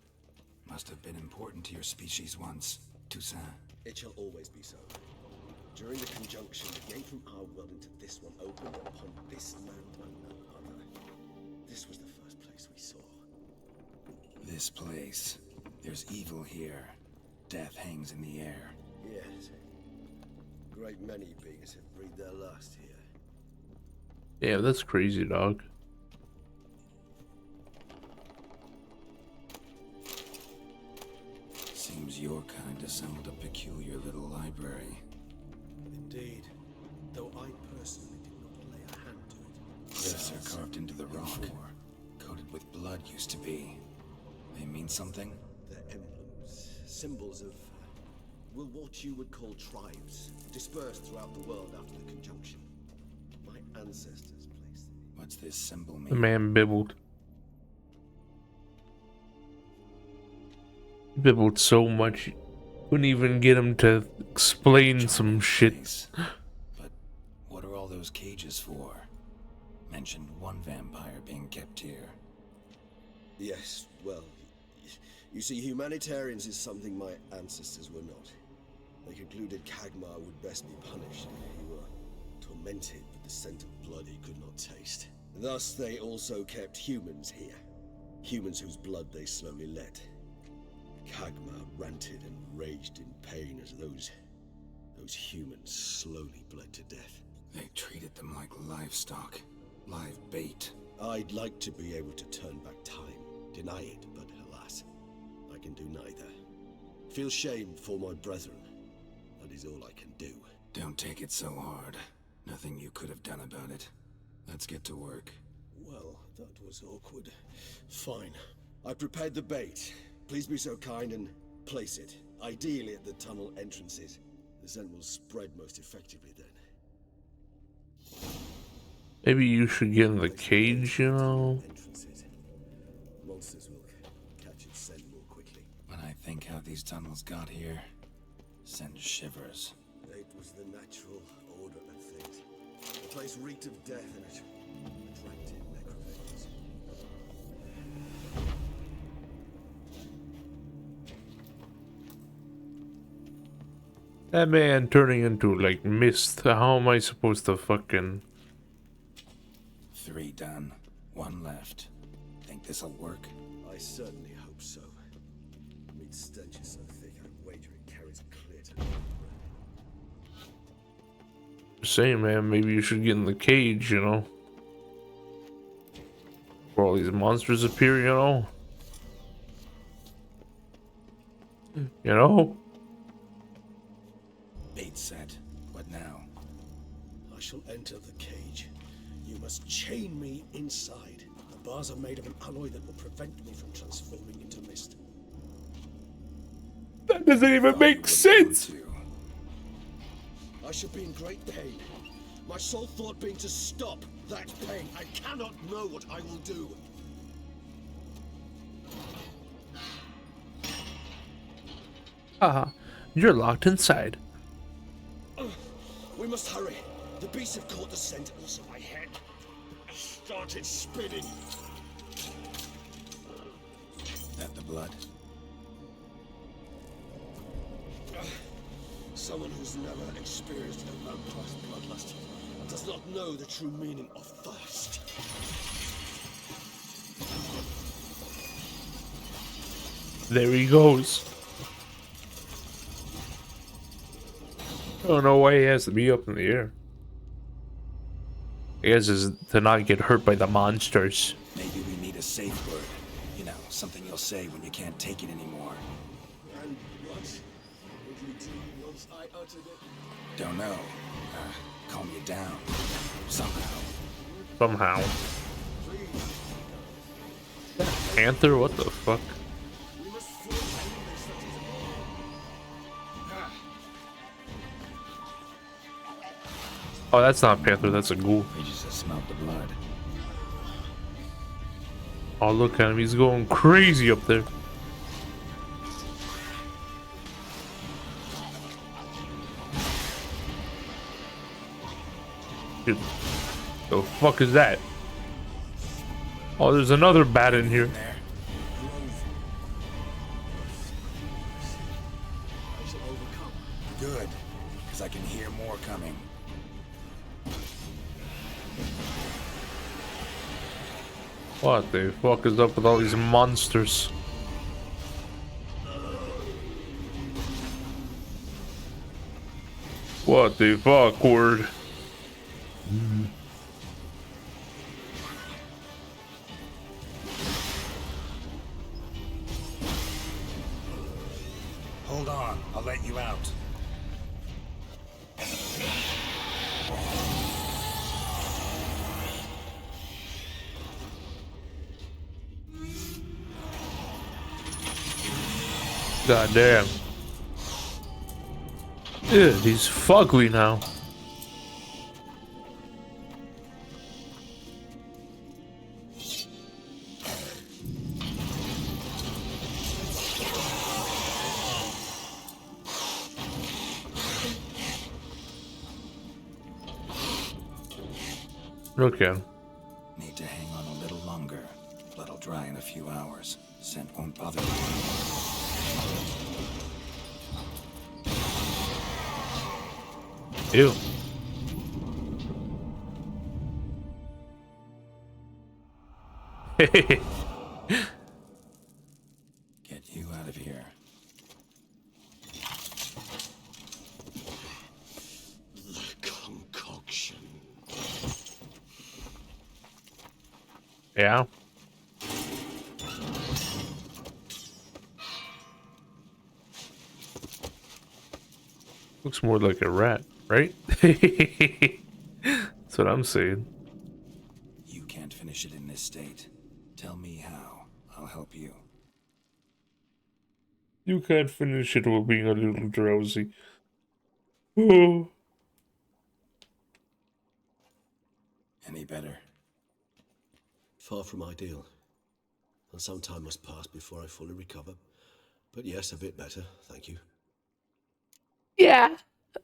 Must have been important to your species once, Toussaint. It shall always be so. During the conjunction, the gate from our world into this one opened upon this land and no other. This was the first place we saw. This place. There's evil here. Death hangs in the air. Yes. Great many beings have breathed their last here. Yeah, that's crazy, dog. Seems your kind assembled a peculiar little library. Indeed. Though I personally did not lay a hand to it. Glyphs are carved into the rock. Coated with blood used to be. They mean something? They're emblems, symbols of, well, what you would call tribes, dispersed throughout the world after the conjunction. My ancestors placed them. What's this symbol The mean? man bibbled. He bibbled so much, couldn't even get him to explain some shit. Place. But what are all those cages for? Mentioned one vampire being kept here. Yes, well, you see, humanitarians is something my ancestors were not. They concluded Kagmar would best be punished if he were tormented with the scent of blood he could not taste. Thus, they also kept humans here. Humans whose blood they slowly let. Kagmar ranted and raged in pain as those humans slowly bled to death. They treated them like livestock. Live bait. I'd like to be able to turn back time, deny it, but alas, I can do neither. Feel shame for my brethren. That is all I can do. Don't take it so hard. Nothing you could have done about it. Let's get to work. Well, that was awkward. Fine. I prepared the bait. Please be so kind and place it, ideally at the tunnel entrances. The scent will spread most effectively then. Maybe you should get in the cage, you know? Entrances. Monsters will catch its scent more quickly. When I think how these tunnels got here, sends shivers. It was the natural order of things. The place reeked of death and it attracted necrophiles. That man turning into like mist. How am I supposed to fucking... 3 done. 1 left. Think this'll work? I certainly hope so. Meat's stench is so thick, I wager it carries clear to the Saying, man, maybe you should get in the cage, you know? Where all these monsters appear, you know? You know? Bait set. What now? I shall enter the cage. You must chain me inside. The bars are made of an alloy that will prevent me from transforming into mist. That doesn't even make sense! I should be in great pain. My sole thought being to stop that pain. I cannot know what I will do. Haha, you're locked inside. We must hurry. The beasts have caught the scent, also my head. I started spinning. That the blood? Someone who's never experienced a vampire's bloodlust does not know the true meaning of thirst. There he goes. I don't know why he has to be up in the air. I guess is to not get hurt by the monsters. Maybe we need a safe word. You know, something you'll say when you can't take it anymore. And what would you do once I uttered it? Don't know. Calm you down. Somehow. Somehow. Panther? What the fuck? We must forge humans that is Oh, that's not a panther, that's a ghoul. We just smelled the blood. Oh, look at him, he's going crazy up there. Dude, the fuck is that? Oh, there's another bat in here. There. I shall overcome. Good. Because I can hear more coming. What the fuck is up with all these monsters? What the fuck, word? Hold on, I'll let you out. God damn. Ew, he's fugly now. Okay. Need to hang on a little longer. Blood'll dry in a few hours. Scent won't bother you. Ew. Get you out of here. The concoction. Yeah. Looks more like a rat, right? That's what I'm saying. You can't finish it in this state. Tell me how. I'll help you. You can't finish it while being a little drowsy. Oh. Any better? Far from ideal. And some time must pass before I fully recover. But yes, a bit better, thank you. Yeah,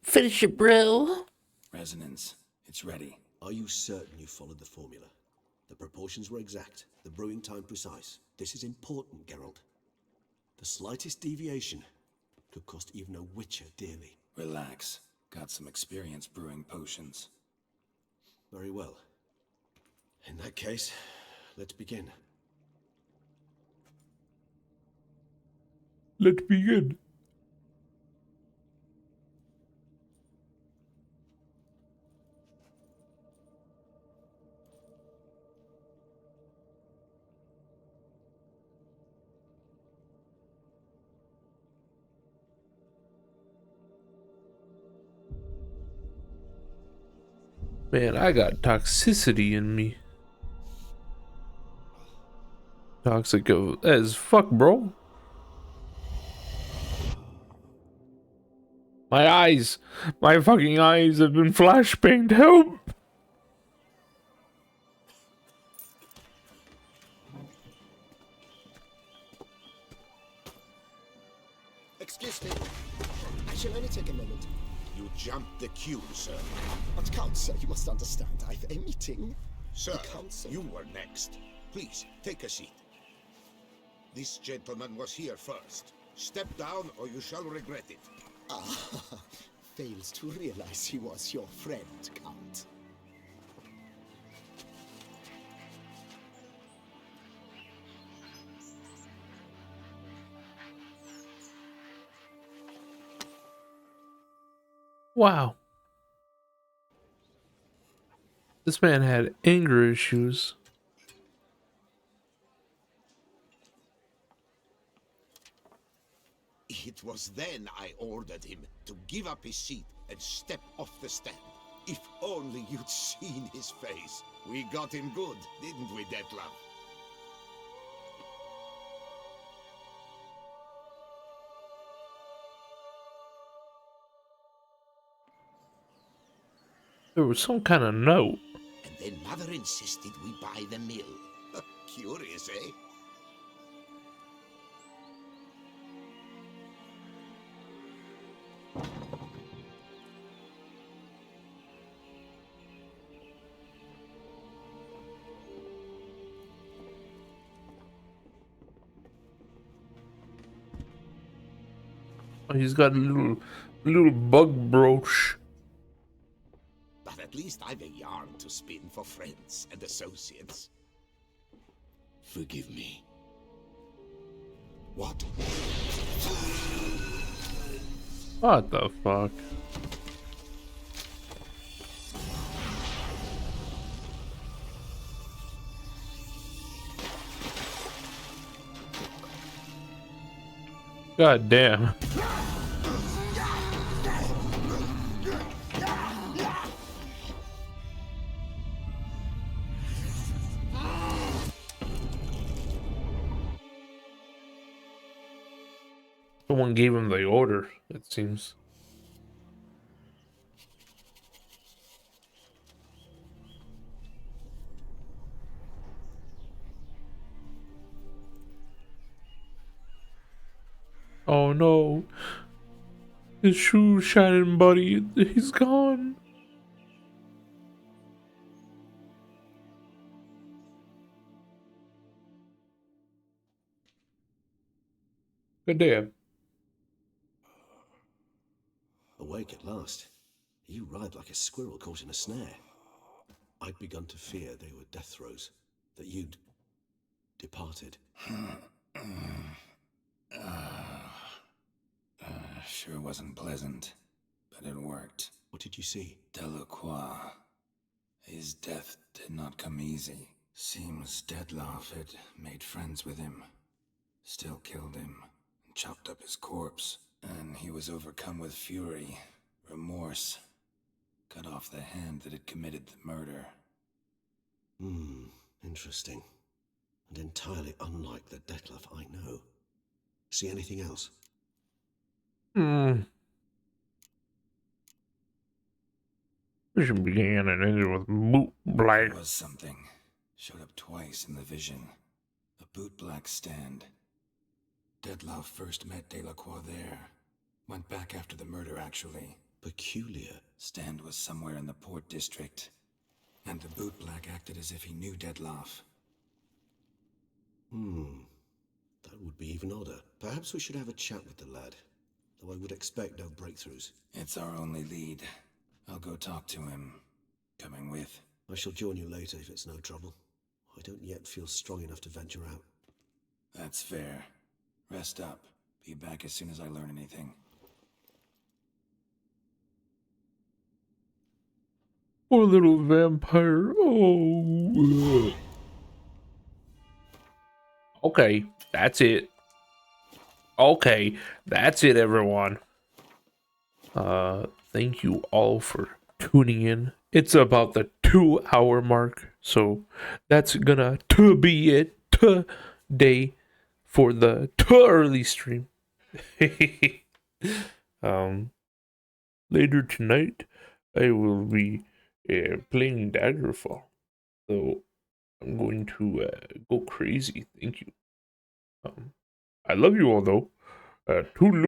finish it, bro. Resonance. It's ready. Are you certain you followed the formula? The proportions were exact, the brewing time precise. This is important, Geralt. The slightest deviation could cost even a Witcher dearly. Relax. Got some experience brewing potions. Very well. In that case, let's begin. Let's begin. Man, I got toxicity in me. Toxic as fuck, bro. My eyes. My fucking eyes have been flashbanged. Help! Excuse me. I shall only take a moment. You jumped the queue, sir. But Count, sir, you must understand. I've a meeting. Sir, Council. you were next. Please, take a seat. This gentleman was here first. Step down or you shall regret it. Ah, fails to realize he was your friend, Count. Wow. This man had anger issues. It was then I ordered him to give up his seat and step off the stand. If only you'd seen his face. We got him good, didn't we, Detlef? There was some kind of note. And then Mother insisted we buy the mill. Curious, eh? Oh, he's got a little bug brooch. But at least I've a yarn to spin for friends and associates. Forgive me. What? What the fuck? God damn. Someone gave him the order, it seems. Oh no. His shoe shining buddy, he's gone. Good day. Awake at last. You ride like a squirrel caught in a snare. I'd begun to fear they were death throes, that you'd departed. Sure wasn't pleasant, but it worked. What did you see? Delacroix. His death did not come easy. Seems Dettlaff had made friends with him. Still killed him, and chopped up his corpse. And he was overcome with fury, remorse. Cut off the hand that had committed the murder. Interesting. And entirely unlike the Dettlaff I know. See anything else? We should begin and end with boot black. There was something. Showed up twice in the vision. A boot black stand. Dettlaff first met Delacroix there. Went back after the murder, actually. Peculiar. Stand was somewhere in the Port District. And the boot black acted as if he knew Dettlaff. That would be even odder. Perhaps we should have a chat with the lad. Though I would expect no breakthroughs. It's our only lead. I'll go talk to him. Coming with? I shall join you later if it's no trouble. I don't yet feel strong enough to venture out. That's fair. Rest up. Be back as soon as I learn anything. Poor little vampire. Oh. Okay, that's it. Okay, that's it, everyone. Thank you all for tuning in. It's about the 2-hour mark, so that's gonna be it today for the early stream. Later tonight, I will be playing Daggerfall, so I'm going to go crazy. Thank you. I love you all though. Toodaloo.